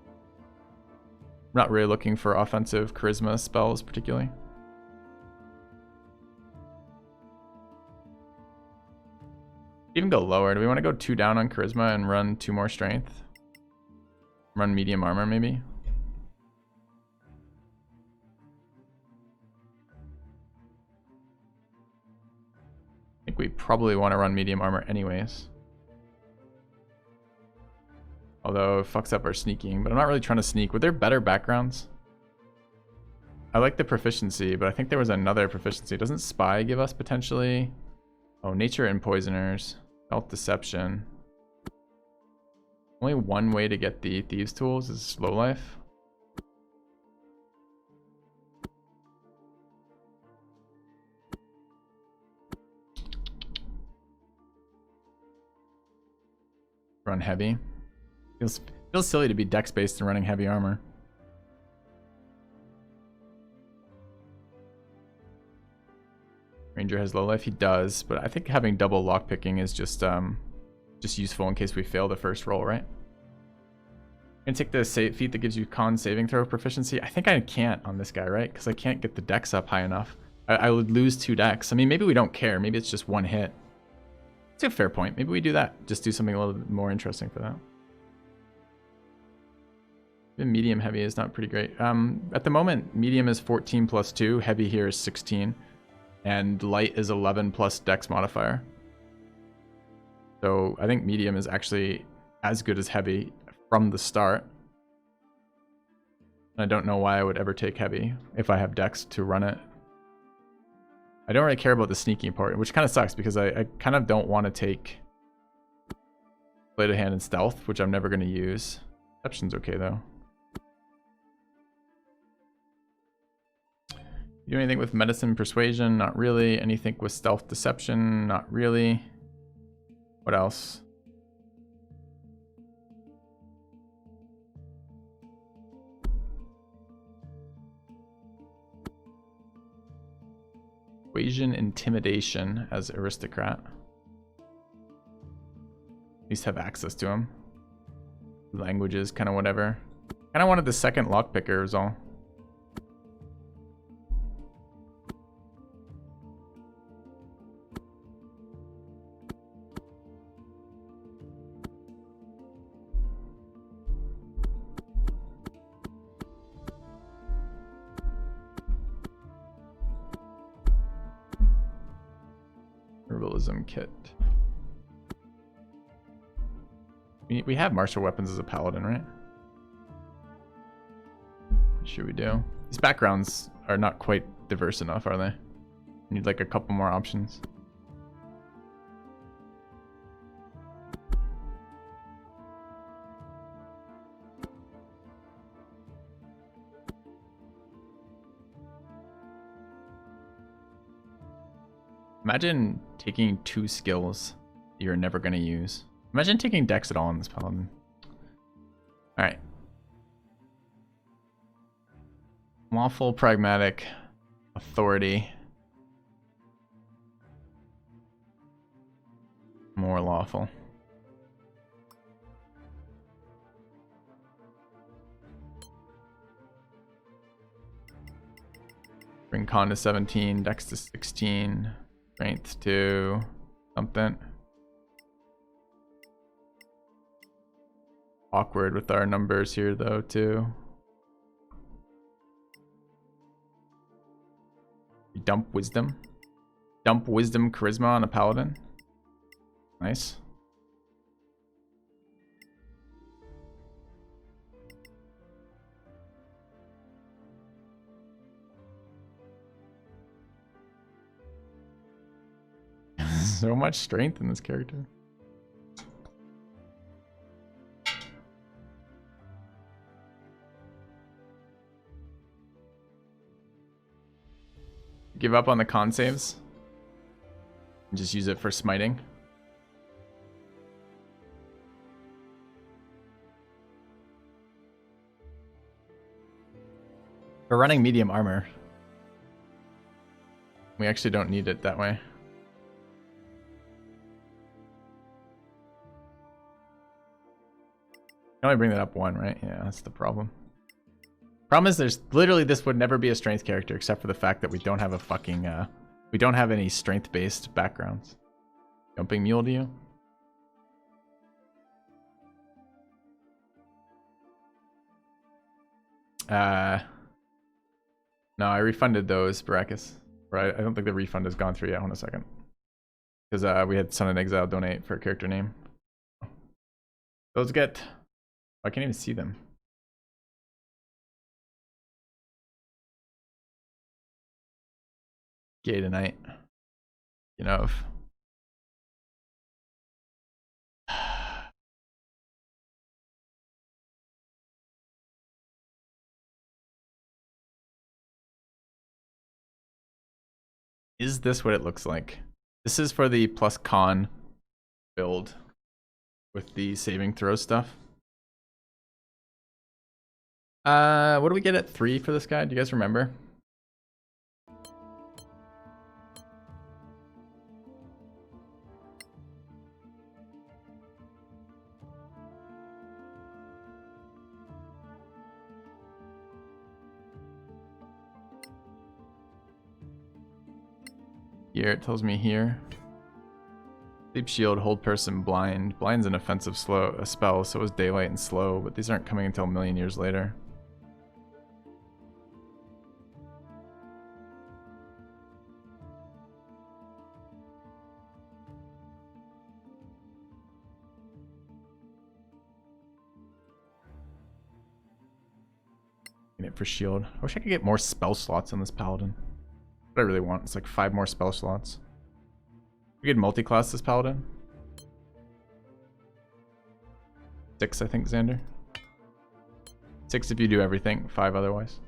Speaker 1: I'm not really looking for offensive charisma spells particularly. Even go lower. Do we want to go 2 down on charisma and run 2 more strength? Run medium armor maybe? I think we probably want to run medium armor anyways. Although it fucks up our sneaking, but I'm not really trying to sneak. Were there better backgrounds? I like the proficiency, but I think there was another proficiency. Doesn't spy give us potentially... Oh, nature and poisoners. Stealth deception. Only one way to get the thieves tools is slow life. Run heavy. Feels silly to be dex based and running heavy armor. Ranger has low life, he does, but I think having double lockpicking is just useful in case we fail the first roll, right? And take the feat that gives you con saving throw proficiency. I think I can't on this guy, right? Because I can't get the dex up high enough. I would lose 2 dex. I mean, maybe we don't care. Maybe it's just 1 hit. It's a fair point. Maybe we do that. Just do something a little bit more interesting for that. Even medium heavy is not pretty great. At the moment, medium is 14 plus 2. Heavy here is 16. And light is 11 plus dex modifier. So I think medium is actually as good as heavy from the start. I don't know why I would ever take heavy if I have dex to run it. I don't really care about the sneaking part, which kind of sucks because I kind of don't want to take Sleight of Hand and Stealth, which I'm never going to use. Deception's okay though. You do anything with Medicine, Persuasion? Not really. Anything with Stealth, Deception? Not really. What else? Persuasion, Intimidation as Aristocrat. At least have access to him. Languages, kind of whatever. Kind of wanted the second lockpicker is all. Herbalism kit. We have martial weapons as a paladin, right? Sure we do. These backgrounds are not quite diverse enough, are they? Need like a couple more options. Imagine taking 2 skills you're never going to use. Imagine taking dex at all in this paladin. Alright. Lawful, pragmatic, authority. More lawful. Bring con to 17, dex to 16, strength to something. Awkward with our numbers here though too. Dump wisdom. Dump wisdom charisma on a paladin. Nice. So much strength in this character. Give up on the con saves. And just use it for smiting. We're running medium armor. We actually don't need it that way. Can only bring that up 1, right? Yeah, that's the problem. Problem is there's literally, this would never be a strength character except for the fact that we don't have a fucking we don't have any strength based backgrounds. Jumping mule to you? No, I refunded those, Baracus. Right, I don't think the refund has gone through yet. Hold on a second. Because we had Sun in Exile donate for a character name. Those get... I can't even see them. Gay tonight. You know. Is this what it looks like? This is for the plus con build with the saving throw stuff. What do we get at 3 for this guy? Do you guys remember? Here, it tells me here. Sleep shield, hold person, blind. Blind's an offensive spell, so is daylight and slow, but these aren't coming until a million years later. In it for shield. I wish I could get more spell slots on this paladin. What I really want is like 5 more spell slots. We could multi-class this paladin. 6, I think, Xander. 6 if you do everything, 5 otherwise.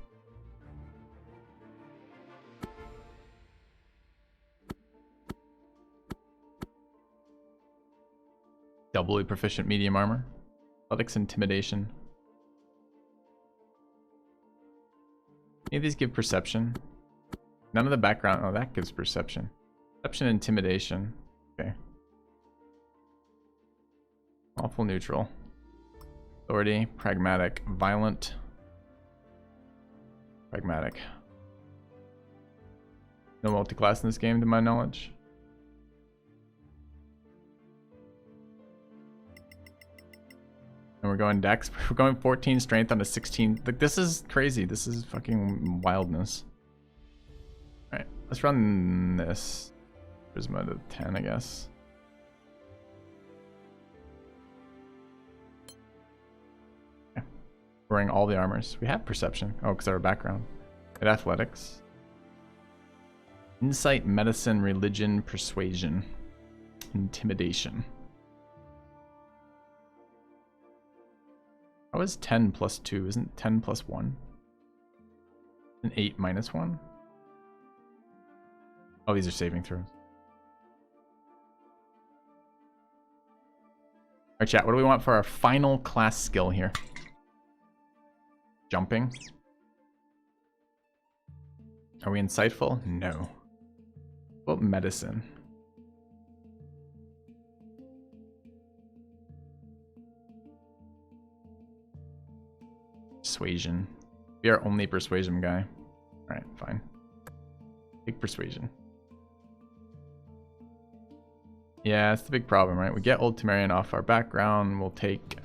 Speaker 1: Doubly proficient medium armor. Athletics, intimidation. Any of these give perception? None of the background. Oh, that gives perception. Perception, intimidation. Okay. Awful neutral. Authority, pragmatic, violent. Pragmatic. No multi-class in this game to my knowledge. And we're going dex. We're going 14 strength on a 16. Like, this is crazy. This is fucking wildness. Alright, let's run this. Charisma to 10, I guess. Okay. Wearing all the armors. We have perception. Oh, because of our background. At athletics. Insight, medicine, religion, persuasion. Intimidation. How is 10 plus 2? Isn't 10 plus 1? An 8 minus 1? Oh, these are saving throws. Alright, chat, what do we want for our final class skill here? Jumping. Are we insightful? No. What about medicine? Persuasion. Be our only persuasion guy. Alright, fine. Take persuasion. Yeah, that's the big problem, right? We get Old Temerian off our background. We'll take...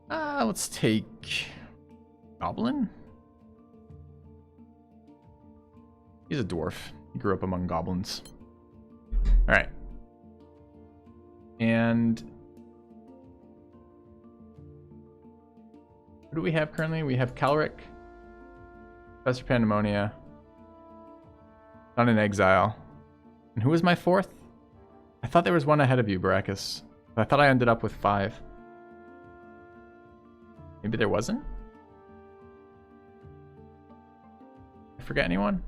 Speaker 1: let's take... Goblin? He's a dwarf. He grew up among goblins. Alright. And... Who do we have currently? We have Calric, Professor Pandemonia, Son in Exile. And who was my 4th? I thought there was one ahead of you, Baracus. I thought I ended up with 5. Maybe there wasn't? I forget anyone?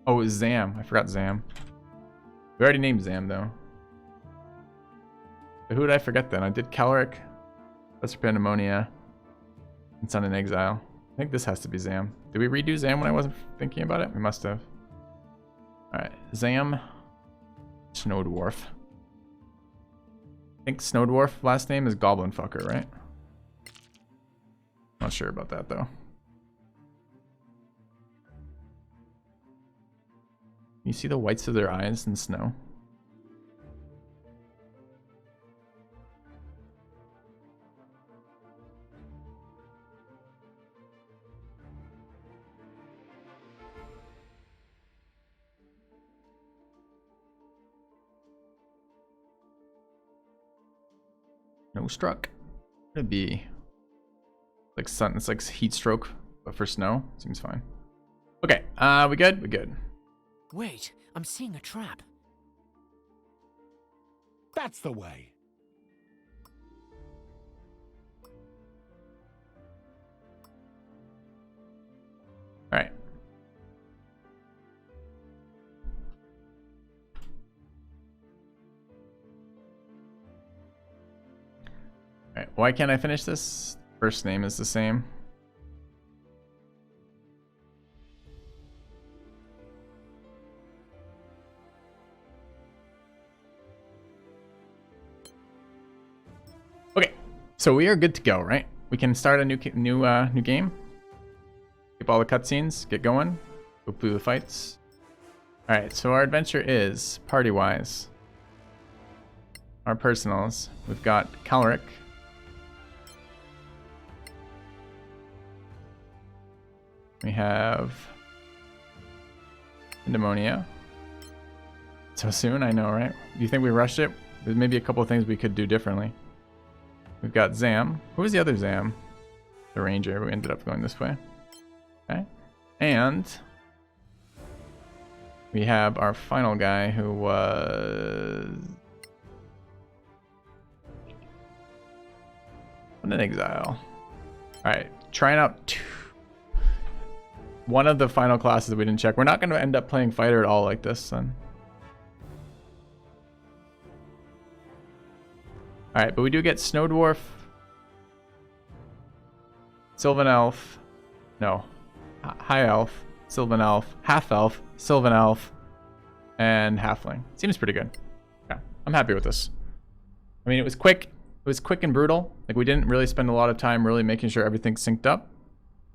Speaker 1: Oh, it was Zam. I forgot Zam. We already named Zam, though. But who did I forget then? I did Calric, Professor Pandemonia, and Son in Exile. I think this has to be Zam. Did we redo Zam when I wasn't thinking about it? We must have. Alright, Zam. Snow Dwarf. I think Snow Dwarf last name is Goblin Fucker, right? Not sure about that, though. You see the whites of their eyes in snow? No struck. It'd be like sun. It's like heat stroke, but for snow. Seems fine. Okay. We good? We good.
Speaker 3: Wait, I'm seeing a trap.
Speaker 4: That's the way.
Speaker 1: All right. Alright, why can't I finish this? First name is the same. Okay, so we are good to go, right? We can start a new game. Skip all the cutscenes, get going, go through the fights. Alright, so our adventure is, party-wise, our personals. We've got Calric. We have Pandemonia. So soon, I know, right? You think we rushed it? There's maybe a couple of things we could do differently. We've got Zam. Who was the other Zam? the ranger, but we ended up going this way. Okay. And we have our final guy who was an exile. Alright, trying out one of the final classes that we didn't check. We're not going to end up playing fighter at all like this then. Alright, but we do get Snow Dwarf, Sylvan Elf, no, High Elf, Sylvan Elf, Half Elf, Sylvan Elf, and Halfling. Seems pretty good. Yeah, I'm happy with this. I mean, it was quick. It was quick and brutal. Like, we didn't really spend a lot of time really making sure everything's synced up.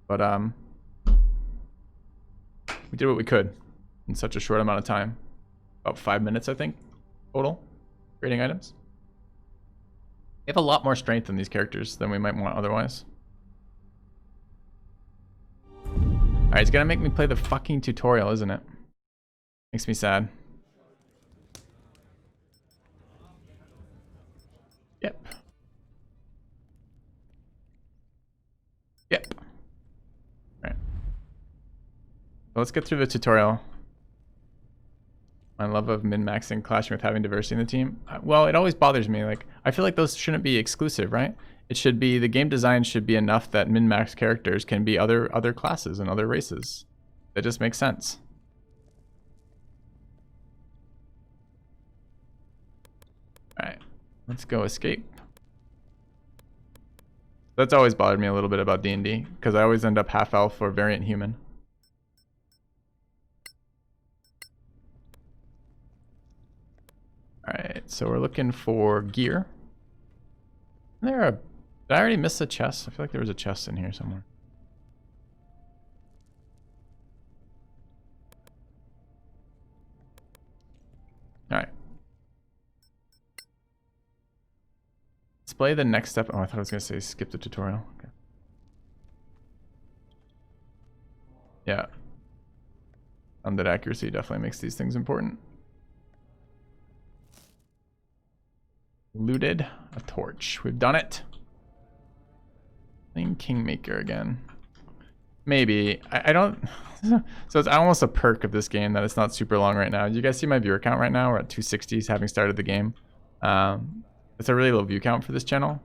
Speaker 1: But, we did what we could in such a short amount of time. About 5 minutes, I think, total. Creating items. We have a lot more strength in these characters than we might want otherwise. Alright, it's gonna make me play the fucking tutorial, isn't it? Makes me sad. Yep. Yep. Alright. So let's get through the tutorial. My love of min-maxing clashing with having diversity in the team. Well, it always bothers me. Like, I feel like those shouldn't be exclusive, right? It should be, the game design should be enough that min-max characters can be other classes and other races. That just makes sense. Alright, let's go escape. That's always bothered me a little bit about D&D, because I always end up half-elf or variant human. Alright, so we're looking for gear. Did I already miss a chest? I feel like there was a chest in here somewhere. Alright. Display the next step. Oh, I thought I was going to say skip the tutorial. Okay. Yeah. That accuracy definitely makes these things important. Looted a torch. We've done it. Playing Kingmaker again. Maybe. I don't... So it's almost a perk of this game that it's not super long right now. Do you guys see my viewer count right now? We're at 260s having started the game. It's a really low view count for this channel.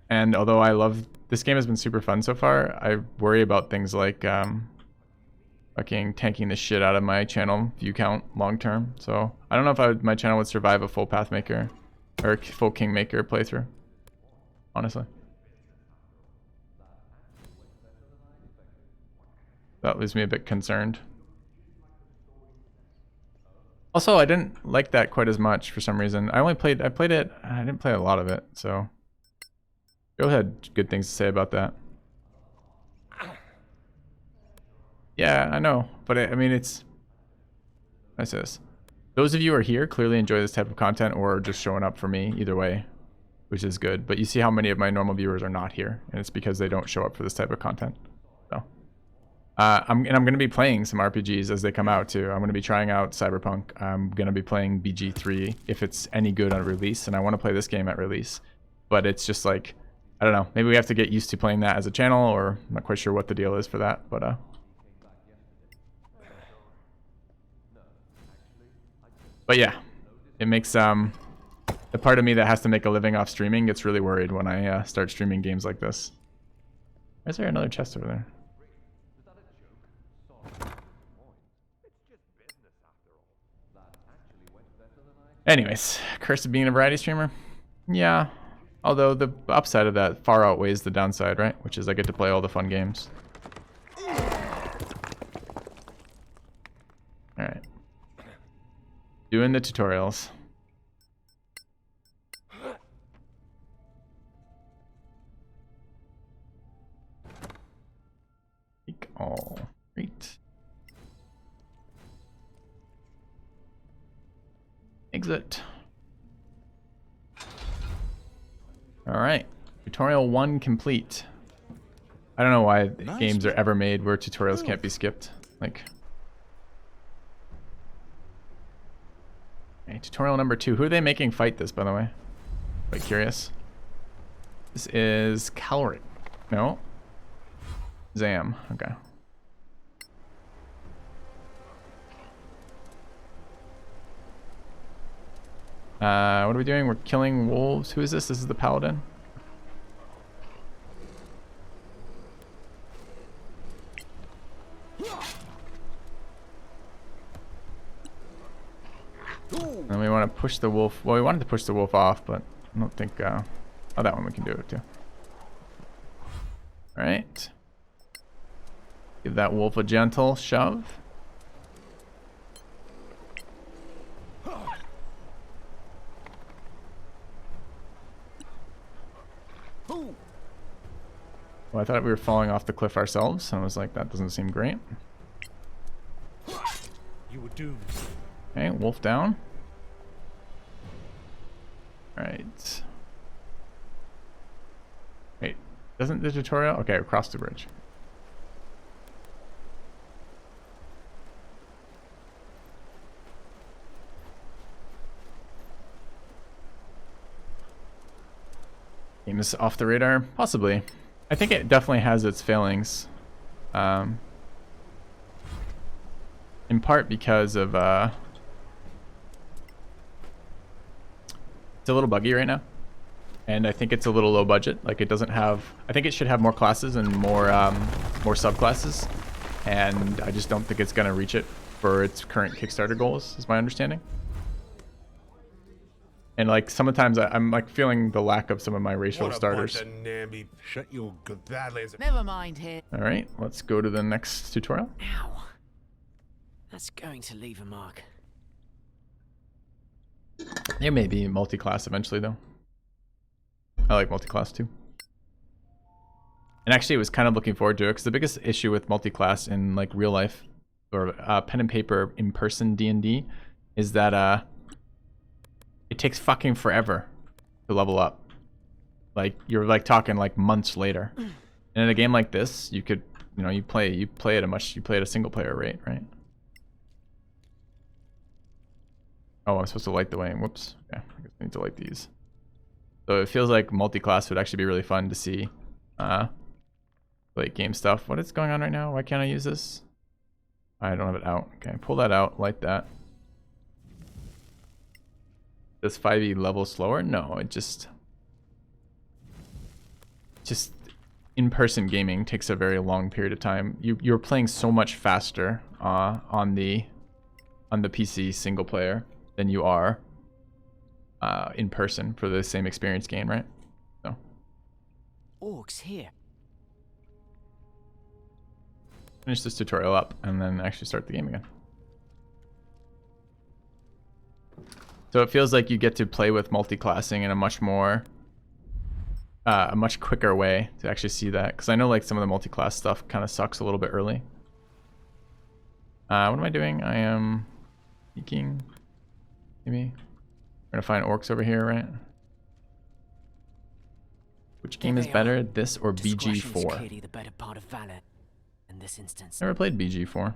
Speaker 1: And although I love... This game has been super fun so far, I worry about things like fucking tanking the shit out of my channel view count long term. So I don't know if my channel would survive a full Pathmaker or a full Kingmaker playthrough. Honestly. That leaves me a bit concerned. Also, I didn't like that quite as much for some reason. I played it, I didn't play a lot of it, so Joe had good things to say about that. Yeah, I know, but I mean, it's... What's this? Those of you who are here clearly enjoy this type of content or are just showing up for me, either way, which is good. But you see how many of my normal viewers are not here, and it's because they don't show up for this type of content. So, I'm going to be playing some RPGs as they come out too. I'm going to be trying out Cyberpunk. I'm going to be playing BG3 if it's any good on release, and I want to play this game at release. But it's just like, I don't know, maybe we have to get used to playing that as a channel, or I'm not quite sure what the deal is for that, but yeah, it makes the part of me that has to make a living off streaming gets really worried when I start streaming games like this. Why is there another chest over there? Anyways, curse of being a variety streamer. Yeah, although the upside of that far outweighs the downside, right? Which is I get to play all the fun games. Alright. Doing the tutorials. Take all. Great. Exit. Alright. Tutorial 1 complete. I don't know why games are ever made where tutorials can't be skipped. Like... Okay, tutorial number 2. Who are they making fight this, by the way? Quite curious. This is Calric. No. Zam. Okay. What are we doing? We're killing wolves. Who is this? This is the paladin. And we want to push the wolf. Well, we wanted to push the wolf off, but I don't think... oh, that one we can do it too. Alright. Give that wolf a gentle shove. Well, I thought we were falling off the cliff ourselves, and I was like, that doesn't seem great.
Speaker 4: You were doomed.
Speaker 1: Okay, wolf down. Alright. Wait, doesn't the tutorial? Okay, across the bridge. Game is off the radar? Possibly. I think it definitely has its failings. In part because of... it's a little buggy right now. And I think it's a little low budget. Like, it doesn't have... I think it should have more classes and more subclasses. And I just don't think it's going to reach it for its current Kickstarter goals, is my understanding. And like sometimes I'm like feeling the lack of some of my racial starters.
Speaker 4: Shut your good that laser.
Speaker 2: Never mind here.
Speaker 1: All right, let's go to the next tutorial.
Speaker 3: Ow. That's going to leave a mark.
Speaker 1: There may be multi-class eventually though. I like multi-class too. And actually I was kind of looking forward to it because the biggest issue with multi-class in like real life or pen and paper in-person D&D is that it takes fucking forever to level up. Like you're like talking like months later. And in a game like this, you could, you know, you play at a single player rate, right? Oh, I'm supposed to light the way. Whoops. Yeah, I guess I need to light these. So it feels like multi-class would actually be really fun to see. Late game stuff. What is going on right now? Why can't I use this? I don't have it out. Okay, pull that out, light that. Does 5e level slower? No, it just in-person gaming takes a very long period of time. You're playing so much faster on the PC single player than you are in person for the same experience gain, right? So
Speaker 3: Orcs here.
Speaker 1: finish this tutorial up and then actually start the game again. So it feels like you get to play with multi-classing in a much quicker way to actually see that. Because I know like some of the multi-class stuff kind of sucks a little bit early. What am I doing? I am sneaking. Maybe. We're gonna find orcs over here, right? Which game is better, this or BG4?
Speaker 3: Clearly the better part of valor in this instance.
Speaker 1: Never played BG4.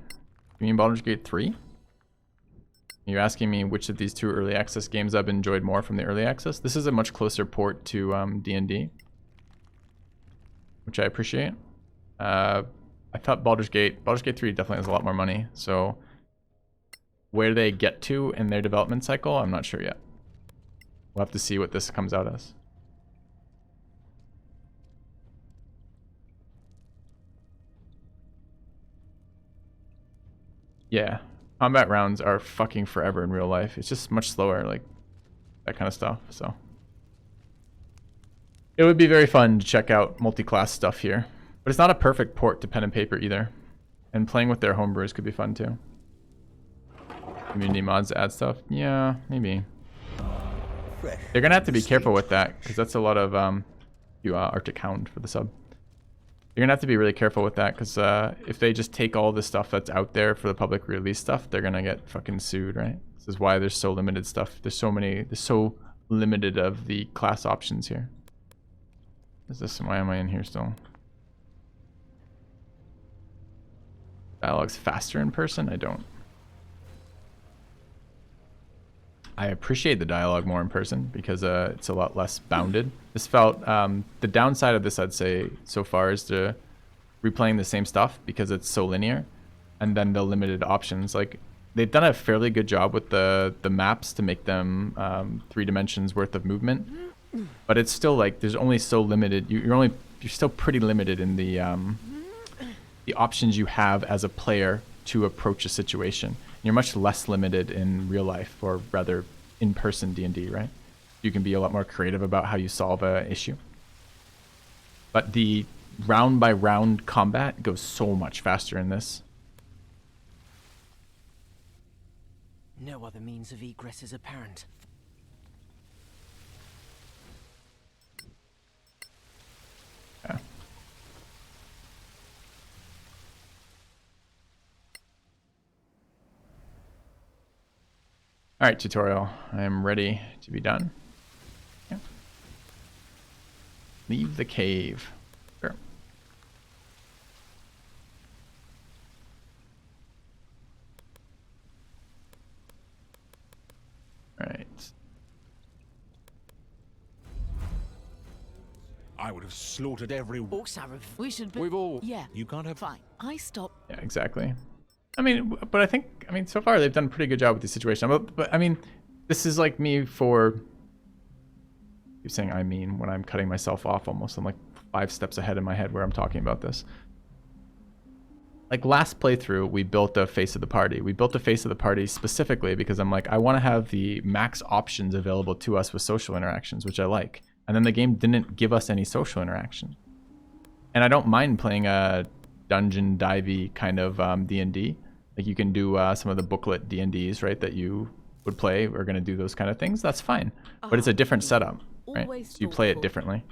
Speaker 1: You mean Baldur's Gate 3? You're asking me which of these two early access games I've enjoyed more from the early access? This is a much closer port to D&D, which I appreciate. I thought Baldur's Gate 3 definitely has a lot more money, so where they get to in their development cycle, I'm not sure yet. We'll have to see what this comes out as. Yeah. Combat rounds are fucking forever in real life. It's just much slower, like that kind of stuff. So it would be very fun to check out multi-class stuff here, but it's not a perfect port to pen and paper either. And playing with their homebrews could be fun too. Community mods to add stuff, yeah, maybe. They're gonna have to be careful with that because that's a lot of Arctic Hound for the sub. You're gonna have to be really careful with that because if they just take all the stuff that's out there for the public release stuff, they're gonna get fucking sued, right? This is why there's so limited stuff. There's so limited of the class options here. Is this, why am I in here still? Dialogue's faster in person? I don't. I appreciate the dialogue more in person because it's a lot less bounded. This felt the downside of this, I'd say, so far is the replaying the same stuff because it's so linear, and then the limited options. Like they've done a fairly good job with the maps to make them 3 dimensions worth of movement, but it's still like there's only so limited. You're still pretty limited in the options you have as a player to approach a situation. You're much less limited in real life, or rather in-person D&D, right? You can be a lot more creative about how you solve an issue. But the round-by-round combat goes so much faster in this.
Speaker 3: No other means of egress is apparent.
Speaker 1: Yeah. All right, tutorial. I am ready to be done. Yeah. Leave the cave. Sure. All right.
Speaker 4: I would have slaughtered every.
Speaker 2: We should be.
Speaker 4: We've all.
Speaker 2: Yeah.
Speaker 4: You can't have.
Speaker 2: Fine. I stop.
Speaker 1: Yeah, exactly. I mean, but I mean, so far they've done a pretty good job with the situation. But I mean, this is like me for. You're saying I mean when I'm cutting myself off almost. I'm like 5 steps ahead in my head where I'm talking about this. Like last playthrough, we built a face of the party. We built a face of the party specifically because I'm like, I want to have the max options available to us with social interactions, which I like. And then the game didn't give us any social interaction. And I don't mind playing a dungeon divey kind of D&D. Like you can do some of the booklet D&Ds, right, that you would play. We're going to do those kind of things. That's fine. But it's a different setup, right? So you play it differently.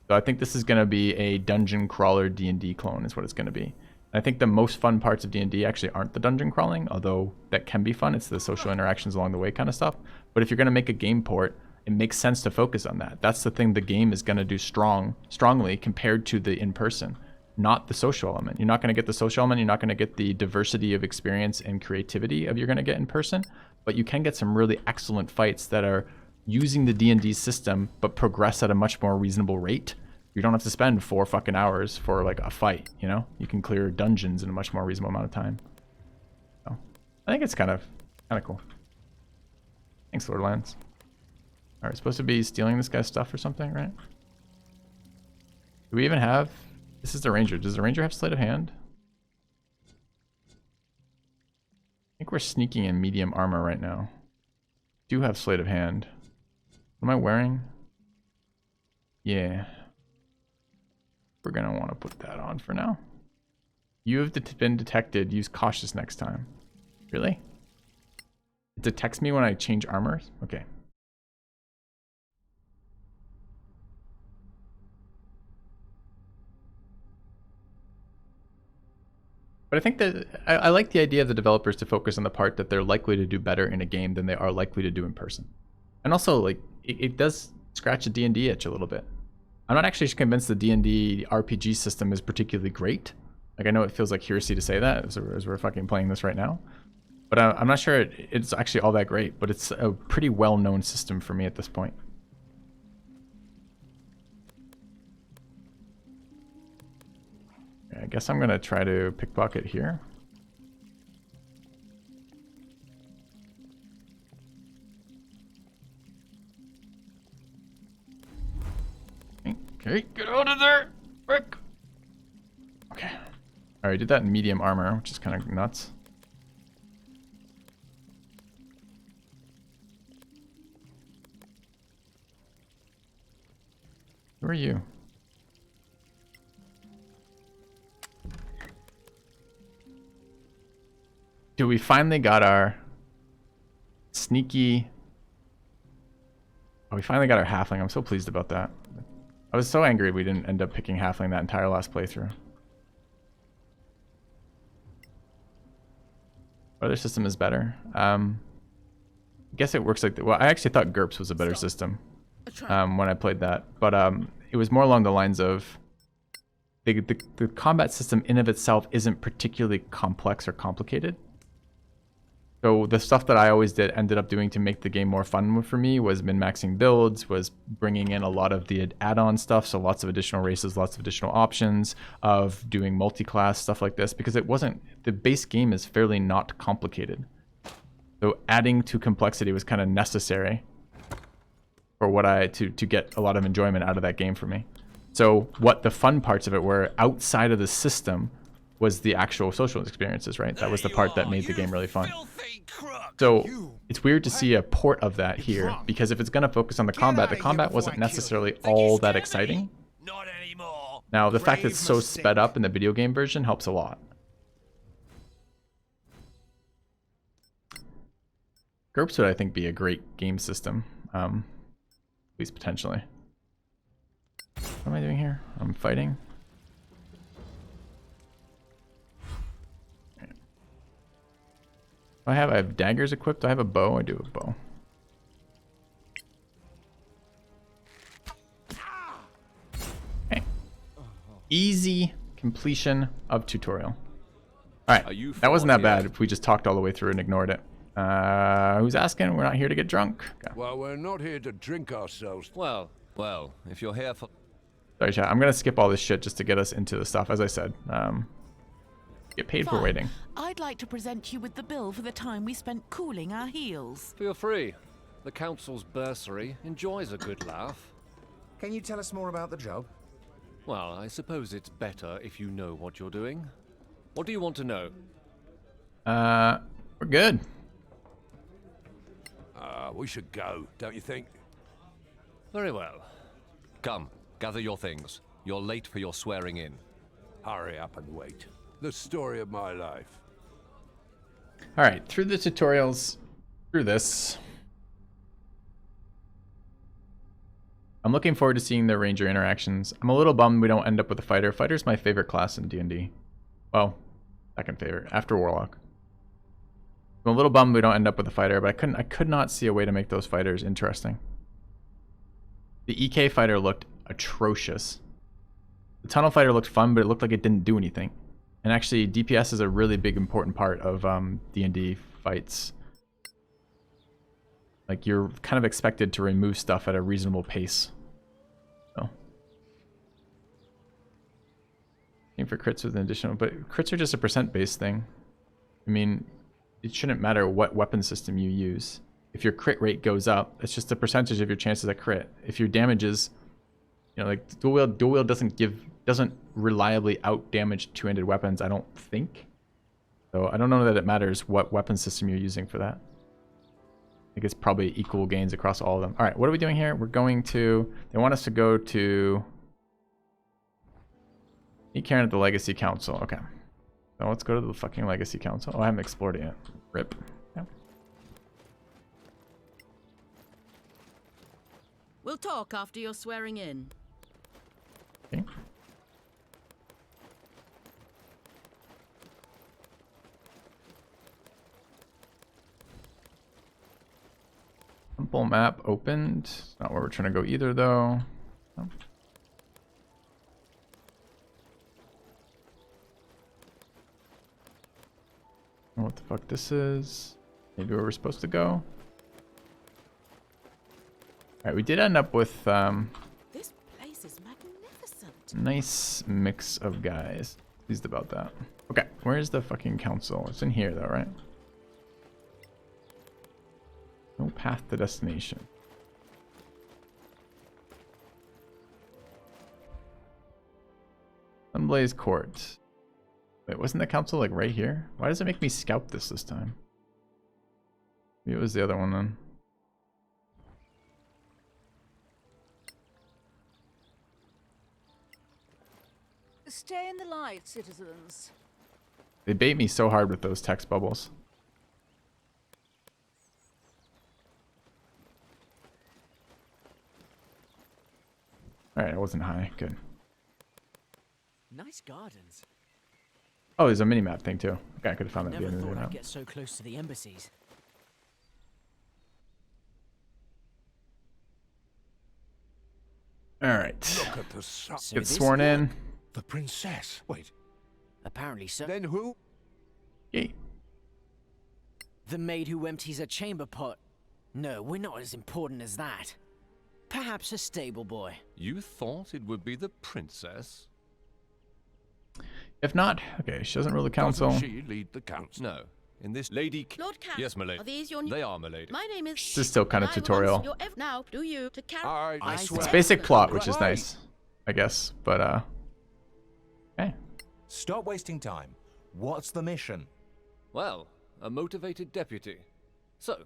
Speaker 1: So I think this is going to be a dungeon crawler D&D clone is what it's going to be. I think the most fun parts of D&D actually aren't the dungeon crawling, although that can be fun. It's the social interactions along the way kind of stuff. But if you're going to make a game port, it makes sense to focus on that. That's the thing the game is going to do strongly compared to the in-person, not the social element. You're not going to get the social element. You're not going to get the diversity of experience and creativity of you're going to get in person, but you can get some really excellent fights that are using the D&D system, but progress at a much more reasonable rate. You don't have to spend 4 fucking hours for like a fight, you know? You can clear dungeons in a much more reasonable amount of time. So I think it's kind of cool. Thanks, Lord Lance. Are we supposed to be stealing this guy's stuff or something, right? Do we even have... This is the ranger. Does the ranger have sleight of hand? I think we're sneaking in medium armor right now. Do have sleight of hand. What am I wearing? Yeah. We're going to want to put that on for now. You have been detected. Use cautious next time. Really? It detects me when I change armor? Okay. But I think that I like the idea of the developers to focus on the part that they're likely to do better in a game than they are likely to do in person. And also, like, it does scratch a D&D itch a little bit. I'm not actually convinced the D&D RPG system is particularly great. Like, I know it feels like heresy to say that as we're fucking playing this right now. But I'm not sure it's actually all that great, but it's a pretty well-known system for me at this point. I guess I'm gonna try to pickpocket here. Okay, get out of there! Quick! Okay. Alright, did that in medium armor, which is kind of nuts. Who are you? Dude, we finally got our sneaky... Oh, we finally got our halfling. I'm so pleased about that. I was so angry we didn't end up picking halfling that entire last playthrough. What other system is better? I guess it works like... Well, I actually thought GURPS was a better system when I played that. But it was more along the lines of... The combat system in of itself isn't particularly complex or complicated. So the stuff that I always ended up doing to make the game more fun for me was min-maxing builds, was bringing in a lot of the add-on stuff, so lots of additional races, lots of additional options, of doing multi-class stuff like this, because the base game is fairly not complicated. So adding to complexity was kind of necessary for to get a lot of enjoyment out of that game for me. So what the fun parts of it were outside of the system was the actual social experiences, right? That was the part that made the game really fun. So it's weird to see a port of that here, because if it's going to focus on the combat wasn't necessarily all that exciting.
Speaker 4: Not anymore.
Speaker 1: Now, the fact that it's so sped up in the video game version helps a lot. GURPS would, I think, be a great game system, at least potentially. What am I doing here? I'm fighting. I have daggers equipped. I have a bow. I do have a bow. Okay. Easy completion of tutorial. All right. That wasn't that bad if we just talked all the way through and ignored it. Who's asking? We're not here to get drunk. Okay.
Speaker 4: Well, we're not here to drink ourselves.
Speaker 5: Well, if you're here for...
Speaker 1: Sorry, chat. I'm going to skip all this shit just to get us into the stuff. As I said, get paid for waiting.
Speaker 2: I'd like to present you with the bill for the time we spent cooling our heels.
Speaker 5: Feel free. The council's bursary enjoys a good laugh.
Speaker 6: Can you tell us more about the job?
Speaker 5: Well, I suppose it's better if you know what you're doing. What do you want to know?
Speaker 1: We're good.
Speaker 4: We should go, don't you think?
Speaker 5: Very well. Come, gather your things. You're late for your swearing in.
Speaker 4: Hurry up and wait. The story of my life.
Speaker 1: All right, through the tutorials, through this. I'm looking forward to seeing the ranger interactions. I'm a little bummed we don't end up with a fighter. Fighter's my favorite class in D&D. Well, second favorite, after Warlock. I'm a little bummed we don't end up with a fighter, but I could not see a way to make those fighters interesting. The EK fighter looked atrocious. The tunnel fighter looked fun, but it looked like it didn't do anything. And actually, DPS is a really big, important part of D&D fights. Like, you're kind of expected to remove stuff at a reasonable pace. So. Aim for crits with an additional, but crits are just a percent-based thing. I mean, it shouldn't matter what weapon system you use. If your crit rate goes up, it's just a percentage of your chances at crit. If your damage is, you know, like dual wield doesn't reliably out damage two-handed weapons, I don't think. So I don't know that it matters what weapon system you're using for that. I think it's probably equal gains across all of them. All right, what are we doing here? We're going to, they want us to go to meet Karen at the Legacy Council. Okay. So let's go to the fucking Legacy Council. Oh, I haven't explored it yet. Rip. Yeah.
Speaker 2: We'll talk after your swearing in.
Speaker 1: Okay. Temple map opened. Not where we're trying to go either, though. No. I don't know what the fuck this is. Maybe where we're supposed to go. Alright, we did end up with
Speaker 2: This place is magnificent.
Speaker 1: nice mix of guys. Pleased about that. Okay, where's the fucking council? It's in here though, right? No path to destination. Sunblaze Court. Wait, wasn't the council like right here? Why does it make me scout this time? Maybe it was the other one then.
Speaker 2: Stay in the light, citizens.
Speaker 1: They bait me so hard with those text bubbles. Alright, I wasn't high. Good.
Speaker 3: Nice gardens.
Speaker 1: Oh, there's a mini-map thing too. Okay, I could have found that at the
Speaker 3: Never
Speaker 1: end of the
Speaker 3: thought I'd
Speaker 1: map.
Speaker 3: get so close to the embassies.
Speaker 1: Alright.
Speaker 4: Look at the sun.
Speaker 3: So
Speaker 1: Get
Speaker 3: this
Speaker 1: sworn in.
Speaker 4: The princess. Wait,
Speaker 3: Apparently so.
Speaker 4: then who?
Speaker 1: Yay.
Speaker 3: The maid who empties her chamber pot. No, we're not as important as that. Perhaps a stable boy.
Speaker 5: You thought it would be the princess?
Speaker 1: If not, okay, she doesn't rule the council.
Speaker 4: Doesn't she lead the council?
Speaker 5: No. In this lady...
Speaker 7: Lord Count.
Speaker 5: Yes, my lady.
Speaker 7: Are these your new...
Speaker 5: They are, my lady.
Speaker 7: My name is...
Speaker 1: This is still kind of
Speaker 7: I will
Speaker 1: tutorial.
Speaker 7: answer your now, do you, to carry...
Speaker 4: I swear.
Speaker 1: It's basic plot, which is
Speaker 4: Right.
Speaker 1: nice, I guess. But, okay.
Speaker 6: Stop wasting time. What's the mission?
Speaker 5: Well, a motivated deputy. So,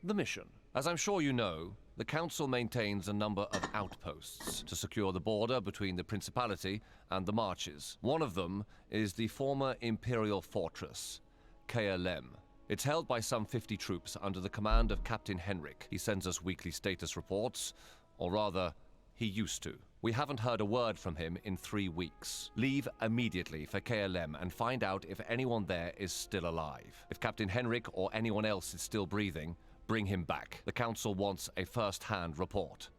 Speaker 5: the mission. As I'm sure you know, the council maintains a number of outposts to secure the border between the Principality and the Marches. One of them is the former Imperial Fortress, KLM. It's held by some 50 troops under the command of Captain Henrik. He sends us weekly status reports, or rather, he used to. We haven't heard a word from him in 3 weeks. Leave immediately for KLM and find out if anyone there is still alive. If Captain Henrik or anyone else is still breathing, bring him back. The council wants a first-hand report.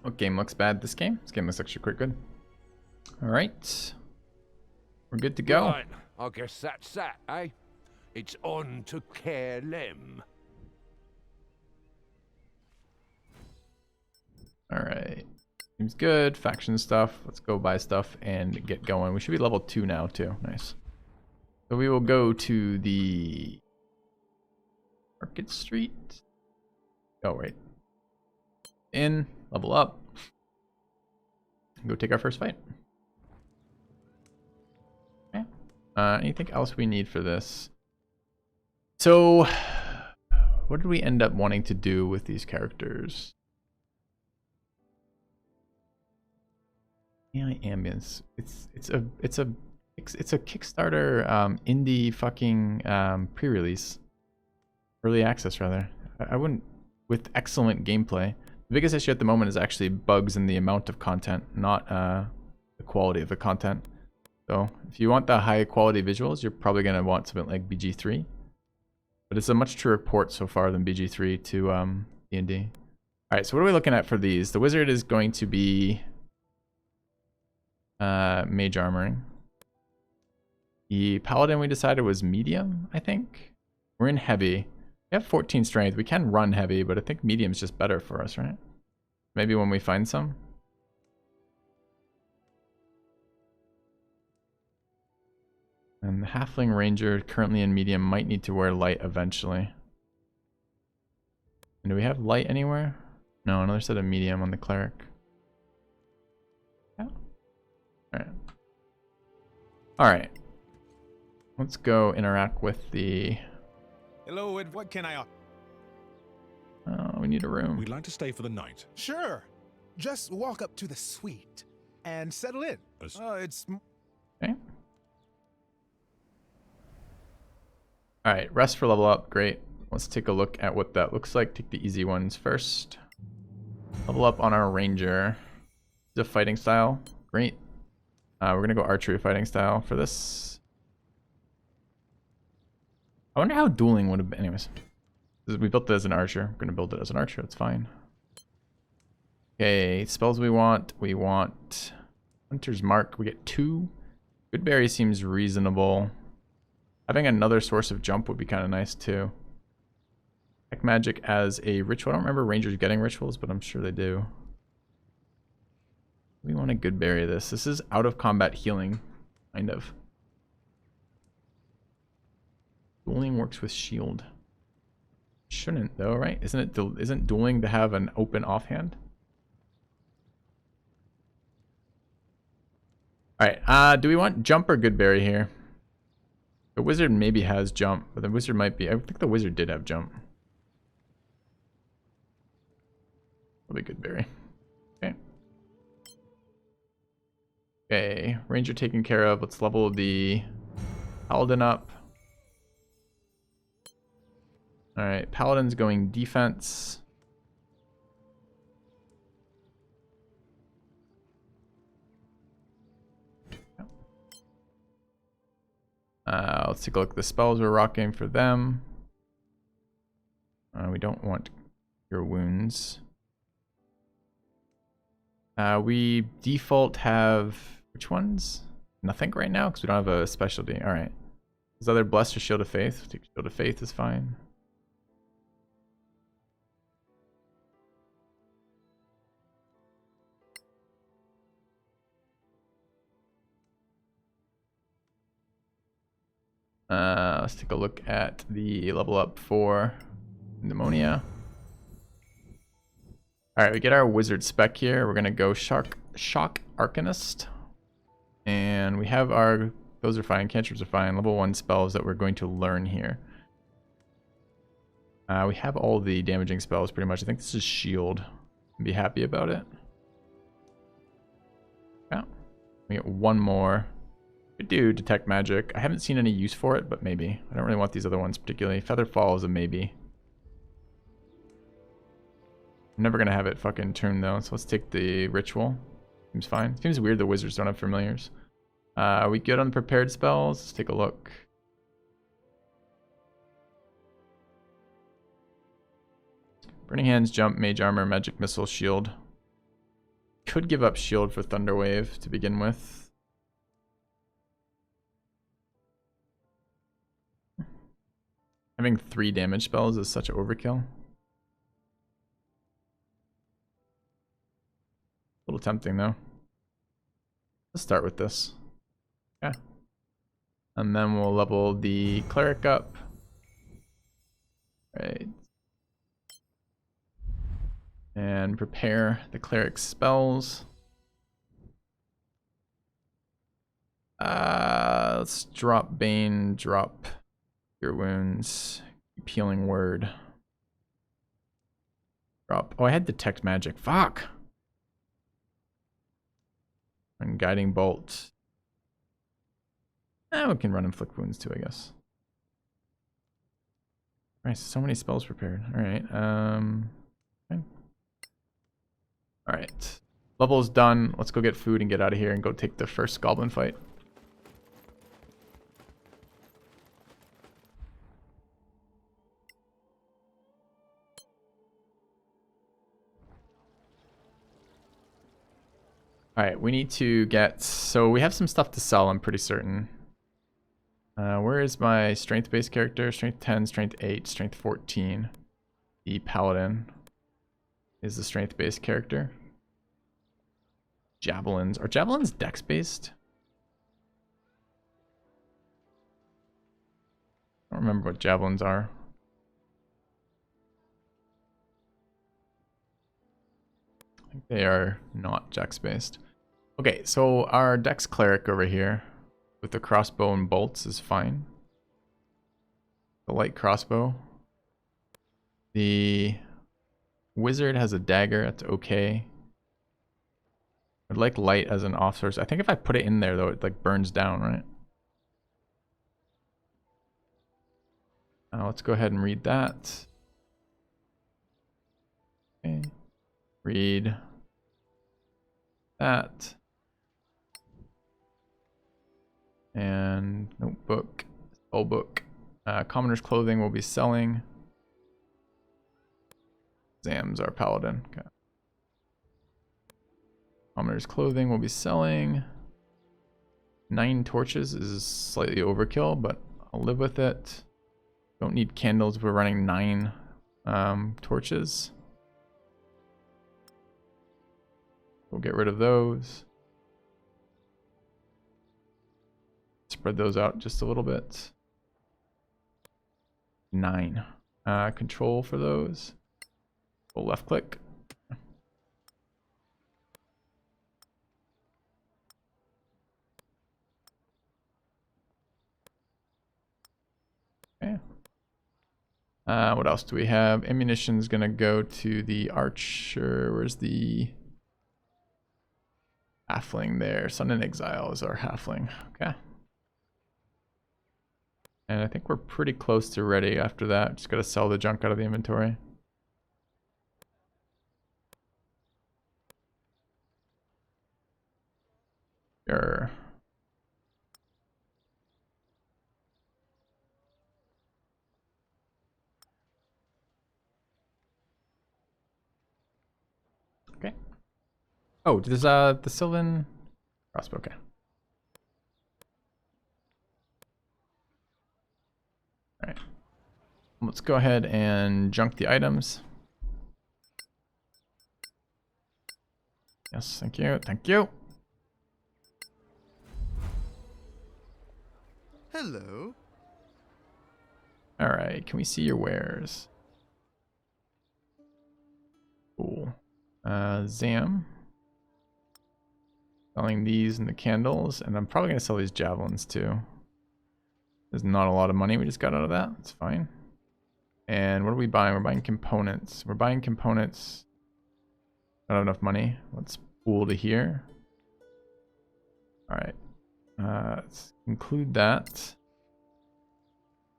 Speaker 1: What game looks bad this game? This game looks actually quite good. Alright. We're good to go.
Speaker 4: Right, I guess that's that, eh? It's on to KLM.
Speaker 1: Alright. Seems good. Faction stuff. Let's go buy stuff and get going. We should be level 2 now, too. Nice. So we will go to the Market Street. Oh, wait. In. Level up. Go take our first fight. Okay. Anything else we need for this? So, what did we end up wanting to do with these characters? AI ambience. It's a Kickstarter indie fucking pre-release, early access rather. I wouldn't, with excellent gameplay. The biggest issue at the moment is actually bugs in the amount of content, not the quality of the content. So if you want the high quality visuals, you're probably gonna want something like BG3. But it's a much truer port so far than BG3 to D&D. All right, so what are we looking at for these? The wizard is going to be mage armoring. The paladin we decided was medium, I think. We're in heavy. We have 14 strength. We can run heavy, but I think medium's just better for us, right? Maybe when we find some. And the halfling ranger currently in medium might need to wear light eventually. And do we have light anywhere? No, another set of medium on the cleric. Yeah. Alright. Alright. Let's go interact with the...
Speaker 8: Hello, and what can I...
Speaker 1: Oh, we need a room.
Speaker 8: We'd like to stay for the night. Sure. Just walk up to the suite and settle in. It's...
Speaker 1: Okay. Alright, rest for level up. Great. Let's take a look at what that looks like. Take the easy ones first. Level up on our ranger. The fighting style. Great. We're going to go archery fighting style for this. I wonder how dueling would have been. Anyways, we built it as an archer. We're going to build it as an archer. It's fine. Okay, spells we want. We want Hunter's Mark. We get 2. Goodberry seems reasonable. Having another source of jump would be kind of nice too. Tech magic as a ritual. I don't remember rangers getting rituals, but I'm sure they do. We want to Goodberry this. This is out of combat healing, kind of. Dueling works with shield. Shouldn't though, right? Isn't dueling to have an open offhand? All right. Do we want jump or Goodberry here? The wizard maybe has jump, but the wizard might be... I think the wizard did have jump. Probably Goodberry. Okay. Okay, ranger taken care of. Let's level the paladin up. Alright, paladin's going defense. Let's take a look at the spells we're rocking for them. We don't want your wounds. We default have which ones? Nothing right now because we don't have a specialty. All right. Is either Blessed or Shield of Faith? I think Shield of Faith is fine. Let's take a look at the level up for Pneumonia. Alright, we get our wizard spec here. We're gonna go Shock Arcanist. And we have our, those are fine, cantrips are fine, level 1 spells that we're going to learn here. We have all the damaging spells pretty much. I think this is shield. Be happy about it. Yeah. We get one more. We do detect magic. I haven't seen any use for it, but maybe. I don't really want these other ones particularly. Featherfall is a maybe. I'm never gonna have it fucking turn though, so let's take the ritual. Seems fine. Seems weird the wizards don't have familiars. Are we good on prepared spells? Let's take a look. Burning Hands, Jump, Mage Armor, Magic Missile, Shield. Could give up Shield for Thunder Wave to begin with. Having 3 damage spells is such overkill. A little tempting though. Let's start with this. Okay. And then we'll level the cleric up. Right. And prepare the cleric spells. Let's drop Bane, drop Cure Wounds, Healing Word. Drop. Oh, I had Detect Magic. Fuck! And Guiding Bolt. We can run Inflict Wounds too, I guess. Alright, so many spells prepared. Alright, okay. Alright. Level's done. Let's go get food and get out of here and go take the first goblin fight. Alright, we need to get... So we have some stuff to sell, I'm pretty certain. Where is my strength-based character? Strength 10, strength 8, strength 14. The paladin is the strength-based character. Javelins. Are javelins dex-based? I don't remember what javelins are. I think they are not dex-based. Okay, so our dex cleric over here with the crossbow and bolts is fine. The light crossbow. The wizard has a dagger, that's okay. I'd like light as an off source. I think if I put it in there though, it like burns down, right? Let's go ahead and read that. Okay. Read that. And notebook, spellbook. Commoner's clothing will be selling. Zam's our paladin. Okay. Commoner's clothing will be selling. 9 torches is slightly overkill, but I'll live with it. Don't need candles if we're running 9 torches. We'll get rid of those. Spread those out just a little bit. 9. Control for those. We'll left click. Okay. What else do we have? Ammunition is gonna go to the archer. Where's the halfling there? Sun in Exile is our halfling. Okay. And I think we're pretty close to ready after that. Just gotta sell the junk out of the inventory. Sure. Okay. Oh, there's the Sylvan crossbow. Okay. Let's go ahead and junk the items. Yes, thank you, thank you.
Speaker 9: Hello.
Speaker 1: All right, can we see your wares? Cool. Zam. Selling these and the candles, and I'm probably gonna sell these javelins too. There's not a lot of money we just got out of that. It's fine. And what are we buying? We're buying components. We're buying components. Not enough money. Let's pool to here. All right. Let's include that.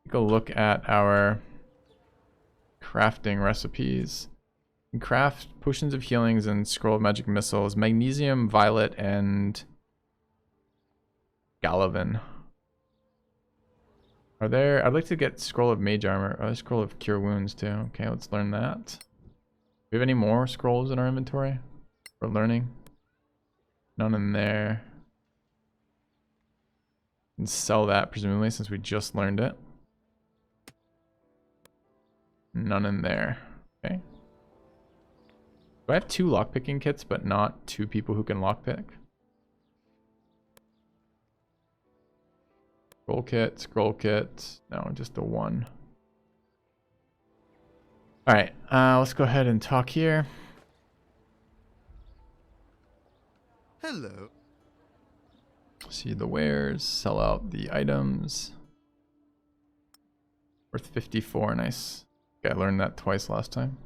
Speaker 1: Take a look at our crafting recipes. You can craft potions of healings and scroll of magic missiles, magnesium, violet, and Galavin. Are there? I'd like to get scroll of mage armor. Oh, scroll of cure wounds too. Okay, let's learn that. Do we have any more scrolls in our inventory for learning? None in there. Can sell that presumably since we just learned it. None in there. Okay. Do I have 2 lockpicking kits, but not 2 people who can lockpick? Scroll kit. No, just the 1. Alright, let's go ahead and talk here.
Speaker 9: Hello.
Speaker 1: See the wares, sell out the items. Worth 54, nice. Okay, I learned that twice last time.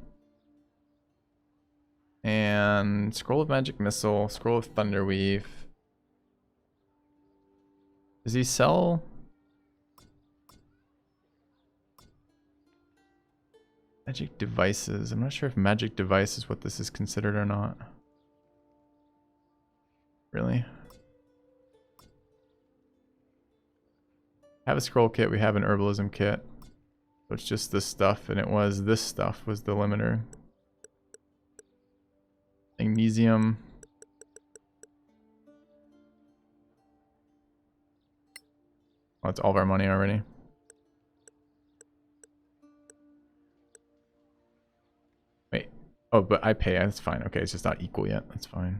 Speaker 1: And scroll of magic missile, scroll of thunderweave. Does he sell? Magic devices. I'm not sure if magic device is what this is considered or not. Really? Have a scroll kit, we have an herbalism kit. So it's just this stuff, and it was this stuff was the limiter. Magnesium. Oh, it's all of our money already. Wait. Oh, but I pay. That's fine. Okay, it's just not equal yet. That's fine.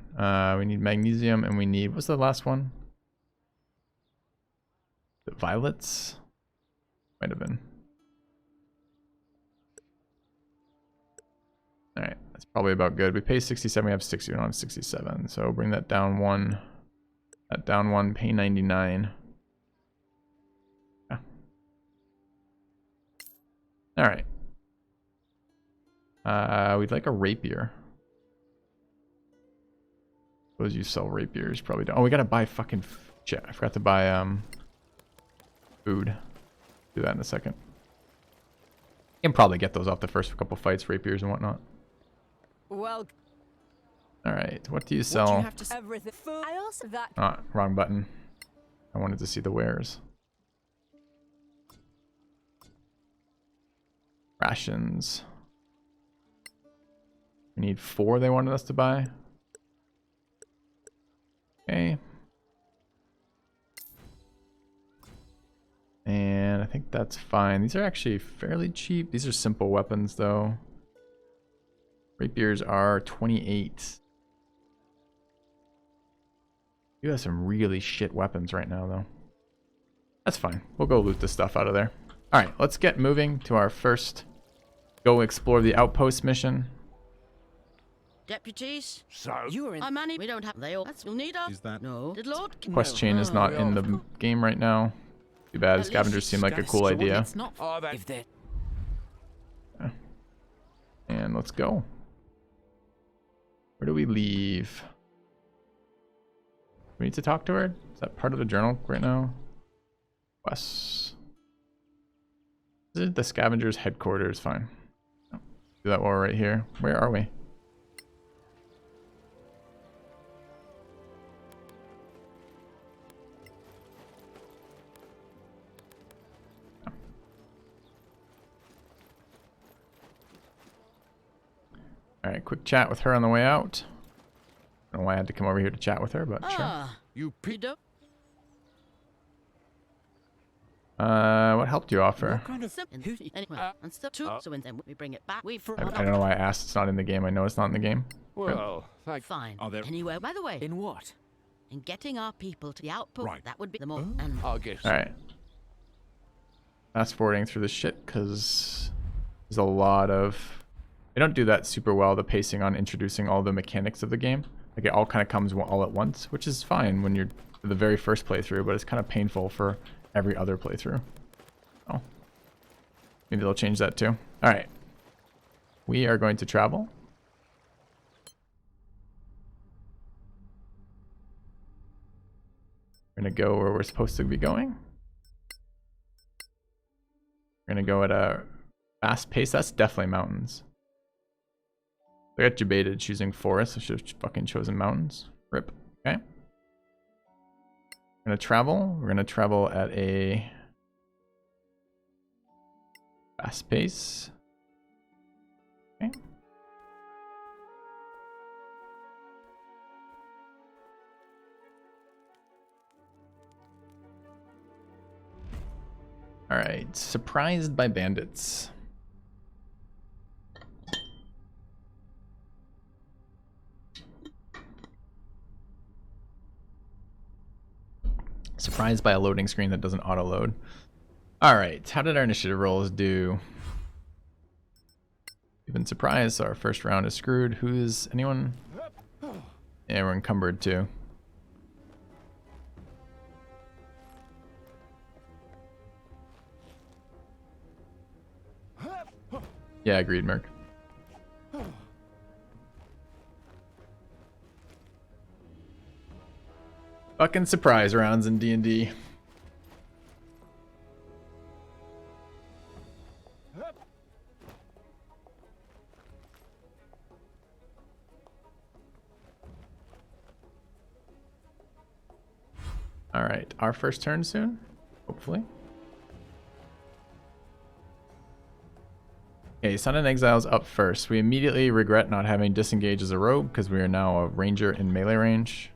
Speaker 1: We need magnesium, and we need... What's the last one? The violets? Might have been. Alright, that's probably about good. We pay 67, we have 60, we don't have 67. So bring that down 1. That down 1, pay 99. Yeah. Alright. We'd like a rapier. Suppose you sell rapiers, probably don't. Oh, we gotta buy fucking shit. I forgot to buy food. Do that in a second. You can probably get those off the first couple fights, rapiers and whatnot.
Speaker 3: Well,
Speaker 1: alright, what do you sell?
Speaker 3: you have to everything. I also that.
Speaker 1: Ah, wrong button. I wanted to see the wares. Rations. We need 4 they wanted us to buy. Okay. And I think that's fine. These are actually fairly cheap. These are simple weapons though. Rapiers are 28. You have some really shit weapons right now though. That's fine. We'll go loot the stuff out of there. Alright, let's get moving to our first go explore the outpost mission.
Speaker 7: Deputies?
Speaker 4: So?
Speaker 3: You are in.
Speaker 7: Our money. We don't have. They all. That's. You'll need us.
Speaker 9: Is that
Speaker 7: No. Did Lord?
Speaker 1: Quest chain is not in the game right now. Too bad.
Speaker 7: At
Speaker 1: Scavengers
Speaker 7: least
Speaker 1: seem like a cool
Speaker 3: Scavengers,
Speaker 1: idea.
Speaker 2: It's not.
Speaker 4: Oh, that...
Speaker 3: If they
Speaker 1: And let's go. Where do we leave? We need to talk to her? Is that part of the journal right now? Quests. Is it the Scavengers headquarters? Fine. Do that while we're right here. Where are we? Alright, quick chat with her on the way out. I don't know why I had to come over here to chat with her, but sure.
Speaker 7: Ah.
Speaker 4: You
Speaker 7: You don't.
Speaker 1: What help do you offer?
Speaker 4: Kind of.
Speaker 7: Anyway, and still two. So when then we bring it back, we
Speaker 1: I don't know why I asked. It's not in the game. I know it's not in the game.
Speaker 4: Well, thank.
Speaker 7: fine.
Speaker 4: Are there?
Speaker 7: Anywhere, by the way,
Speaker 3: In what?
Speaker 7: in getting our people to the outpost,
Speaker 4: Right.
Speaker 7: that would be the more. And
Speaker 4: I guess.
Speaker 1: All right. Fast forwarding through this shit because there's a lot of. They don't do that super well. The pacing on introducing all the mechanics of the game, like it all kind of comes all at once, which is fine when you're the very first playthrough, but it's kind of painful for every other playthrough. Oh, maybe they'll change that too. All right, we are going to travel. We're gonna go where we're supposed to be going. We're gonna go at a fast pace. That's definitely mountains. I got debated choosing forest. I should have fucking chosen mountains. Rip. Okay. We're gonna travel. We're gonna travel at a fast pace. Okay. All right. Surprised by bandits. Surprised by a loading screen that doesn't auto load. All right. How did our initiative rolls do? We've been surprised. So our first round is screwed. Who's anyone? Yeah, we're encumbered too. Yeah, agreed, Merc. Fucking surprise rounds in D&D. All right, our first turn soon, hopefully. Okay, Sun and Exile's up first. We immediately regret not having disengage as a rogue because we are now a ranger in melee range.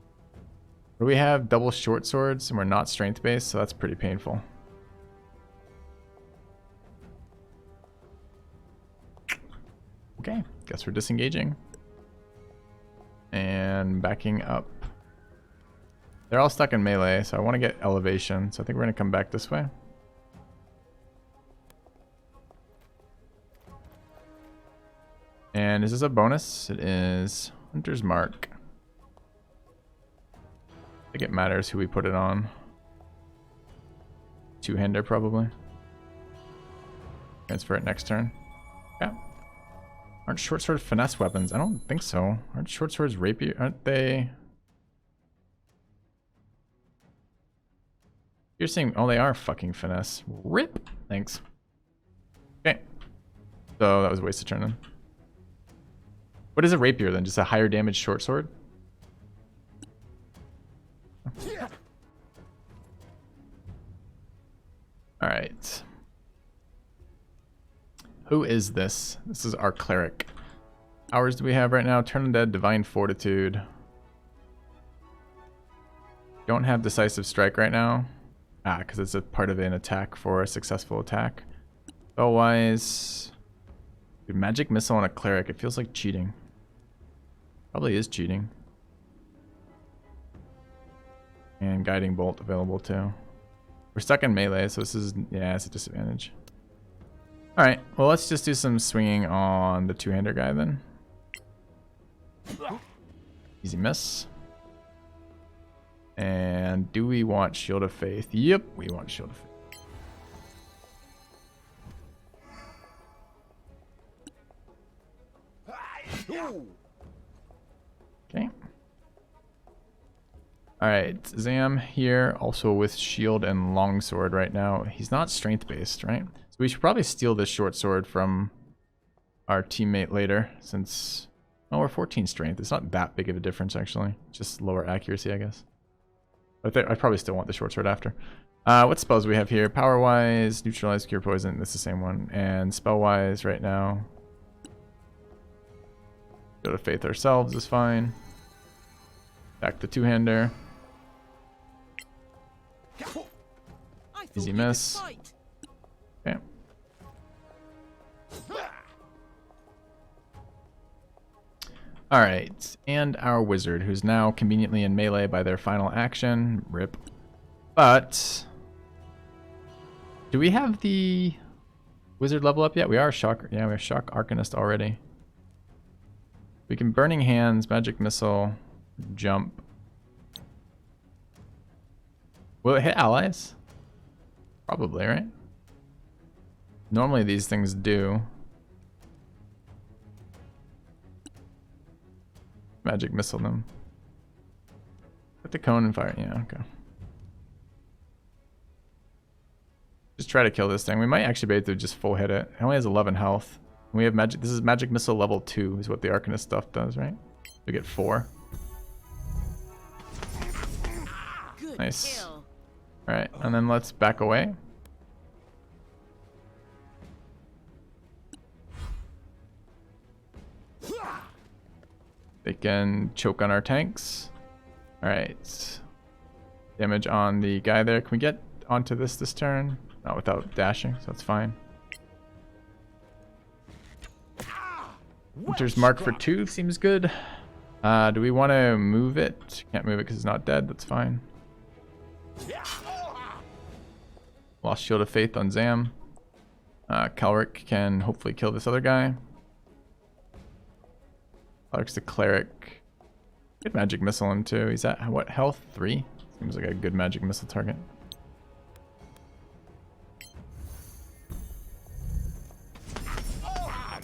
Speaker 1: But we have double short swords and we're not strength based, so that's pretty painful. Okay, guess we're disengaging. And backing up. They're all stuck in melee, so I want to get elevation, so I think we're going to come back this way. And is this a bonus? It is Hunter's Mark. I think it matters who we put it on. Two-hander probably. Transfer it next turn. Yeah. Aren't short sword finesse weapons? I don't think so. Aren't short swords rapier? Aren't they? You're saying, oh, they are fucking finesse. Rip. Thanks. Okay. So that was a waste of turn then. What is a rapier then? Just a higher damage short sword? Alright. Who is this? This is our cleric. Hours do we have right now? Turn Undead, Divine Fortitude. Don't have Decisive Strike right now. Ah, because it's a part of an attack for a successful attack. Spell-wise... Dude, Magic Missile on a cleric. It feels like cheating. Probably is cheating. And Guiding Bolt available too. We're stuck in melee, so this is... Yeah, it's a disadvantage. Alright, well let's just do some swinging on the two-hander guy then. Easy miss. And do we want Shield of Faith? Yep, we want Shield of Faith. Okay. Alright, Zam here, also with shield and longsword right now. He's not strength based, right? So we should probably steal this short sword from our teammate later, since... Oh, we're 14 strength. It's not that big of a difference, actually. Just lower accuracy, I guess. But I probably still want the short sword after. What spells do we have here? Power-wise, neutralize, cure poison. That's the same one. And spell-wise right now... Go to Faith ourselves is fine. Back the two-hander. Easy miss. Okay. Alright, and our wizard, who's now conveniently in melee by their final action. Rip. But do we have the wizard level up yet? We are shock. Yeah, we have shock arcanist already. We can burning hands, magic missile, jump. Will it hit allies? Probably, right? Normally these things do. Magic missile them. Put the cone and fire. Yeah, okay. Just try to kill this thing. We might actually be able to just full hit it. It only has 11 health. We have magic. This is magic missile level 2 is what the arcanist stuff does, right? We get 4.
Speaker 7: Good
Speaker 1: Nice.
Speaker 7: kill.
Speaker 1: Alright, and then let's back away. They can choke on our tanks. Alright. Damage on the guy there. Can we get onto this turn? Not without dashing, so that's fine. Hunter's Mark for 2 seems good. Do we want to move it? Can't move it because it's not dead. That's fine. Lost Shield of Faith on Zam. Calric can hopefully kill this other guy. Calric's the cleric. Good magic missile him too. He's at what health? 3? Seems like a good magic missile target.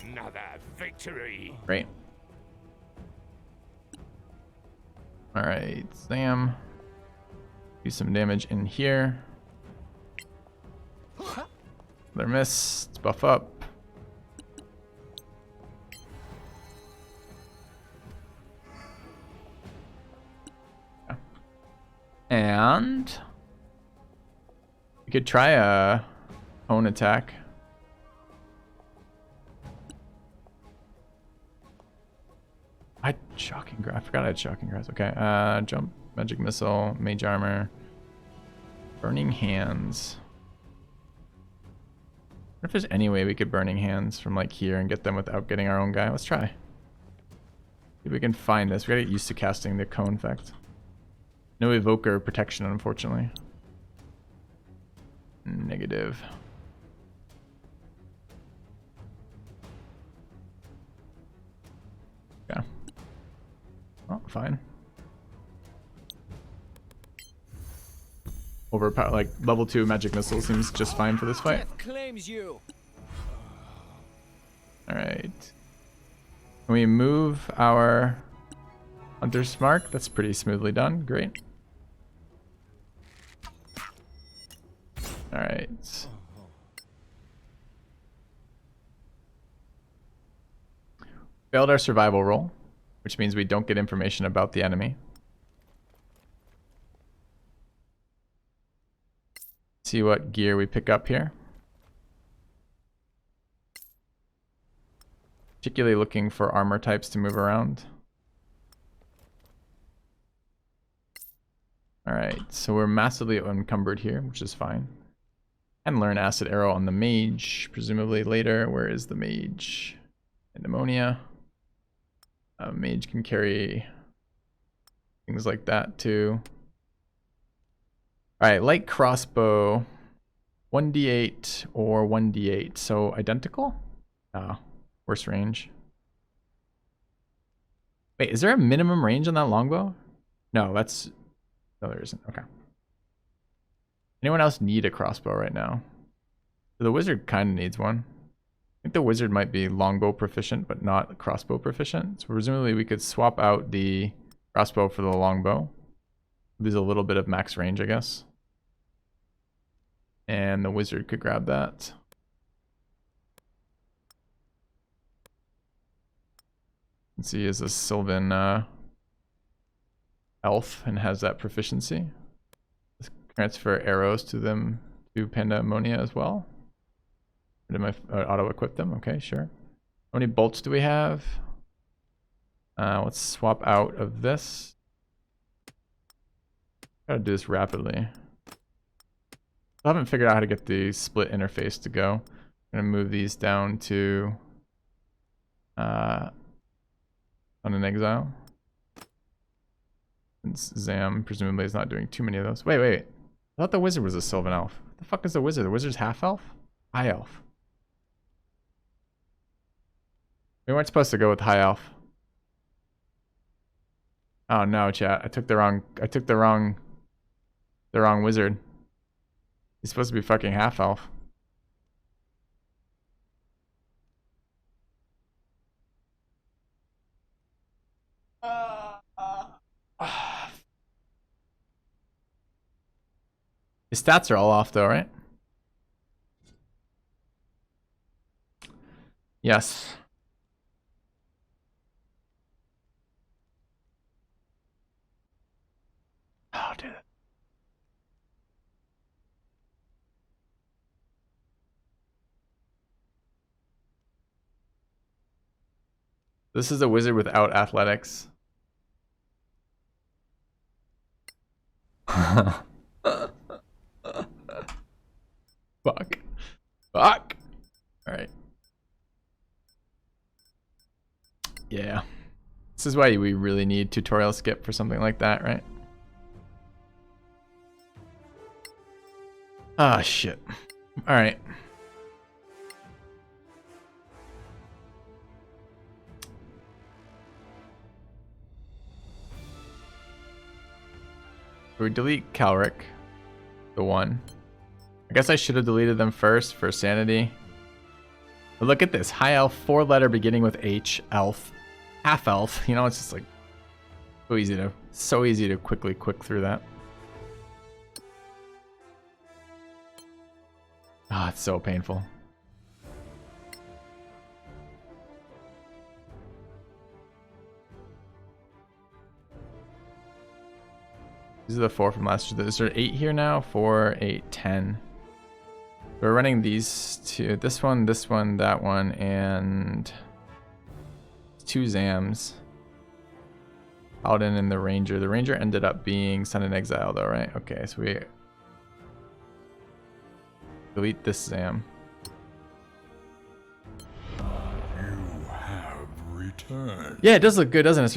Speaker 4: Another victory.
Speaker 1: Great. Alright, Zam. Do some damage in here. Another miss. Let's buff up. Yeah. And we could try a own attack. I shocking grass. I forgot I had shocking grass. Okay. Jump, magic missile, mage armor, burning hands. I wonder if there's any way we could burning hands from like here and get them without getting our own guy. Let's try. See if we can find this. We gotta get used to casting the cone effect. No evoker protection, unfortunately. Negative. Yeah. Oh, fine. Overpower, like level 2 magic missile seems just fine for this fight.
Speaker 3: Death claims you.
Speaker 1: Alright. Can we move our Hunter's Mark? That's pretty smoothly done. Great. Alright. Failed our survival roll, which means we don't get information about the enemy. See what gear we pick up here. Particularly looking for armor types to move around. Alright, so we're massively encumbered here, which is fine. And learn Acid Arrow on the mage, presumably later. Where is the mage? Pneumonia. Mage can carry things like that too. Alright, light crossbow. 1d8 or 1d8. So identical? Worse range. Wait, is there a minimum range on that longbow? No, that's... No, there isn't. Okay. Anyone else need a crossbow right now? The wizard kind of needs one. I think the wizard might be longbow proficient, but not crossbow proficient. So presumably we could swap out the crossbow for the longbow. Lose a little bit of max range, I guess. And the wizard could grab that. Let's see, is a Sylvan elf and has that proficiency. Let's transfer arrows to them to Pandemonium as well. Or did I auto-equip them? Okay, sure. How many bolts do we have? Let's swap out of this. Gotta do this rapidly. I haven't figured out how to get the split interface to go. I'm gonna move these down to on an exile. And Zam presumably is not doing too many of those. Wait. I thought the wizard was a Sylvan elf. What the fuck is the wizard? The wizard's half elf? High elf. We weren't supposed to go with high elf. Oh no, chat. I took the wrong wizard. He's supposed to be fucking half elf. His stats are all off though, right? Yes. Oh, dude. This is a wizard without athletics. Fuck. Alright. Yeah. This is why we really need tutorial skip for something like that, right? Ah, shit. Alright. We delete Calric, the one. I guess I should have deleted them first for sanity. But look at this. High elf, 4-letter beginning with H, elf, half elf. You know, it's just like so easy to quickly click through that. Ah, it's so painful. These are the 4 from last year. Is there 8 here now? 4, 8, 10. We're running these two. This one, that one, and 2 Zams. Paladin and the Ranger. The Ranger ended up being Sun in Exile though, right? Okay, so we delete this Zam.
Speaker 10: You have returned.
Speaker 1: Yeah, it does look good, doesn't it?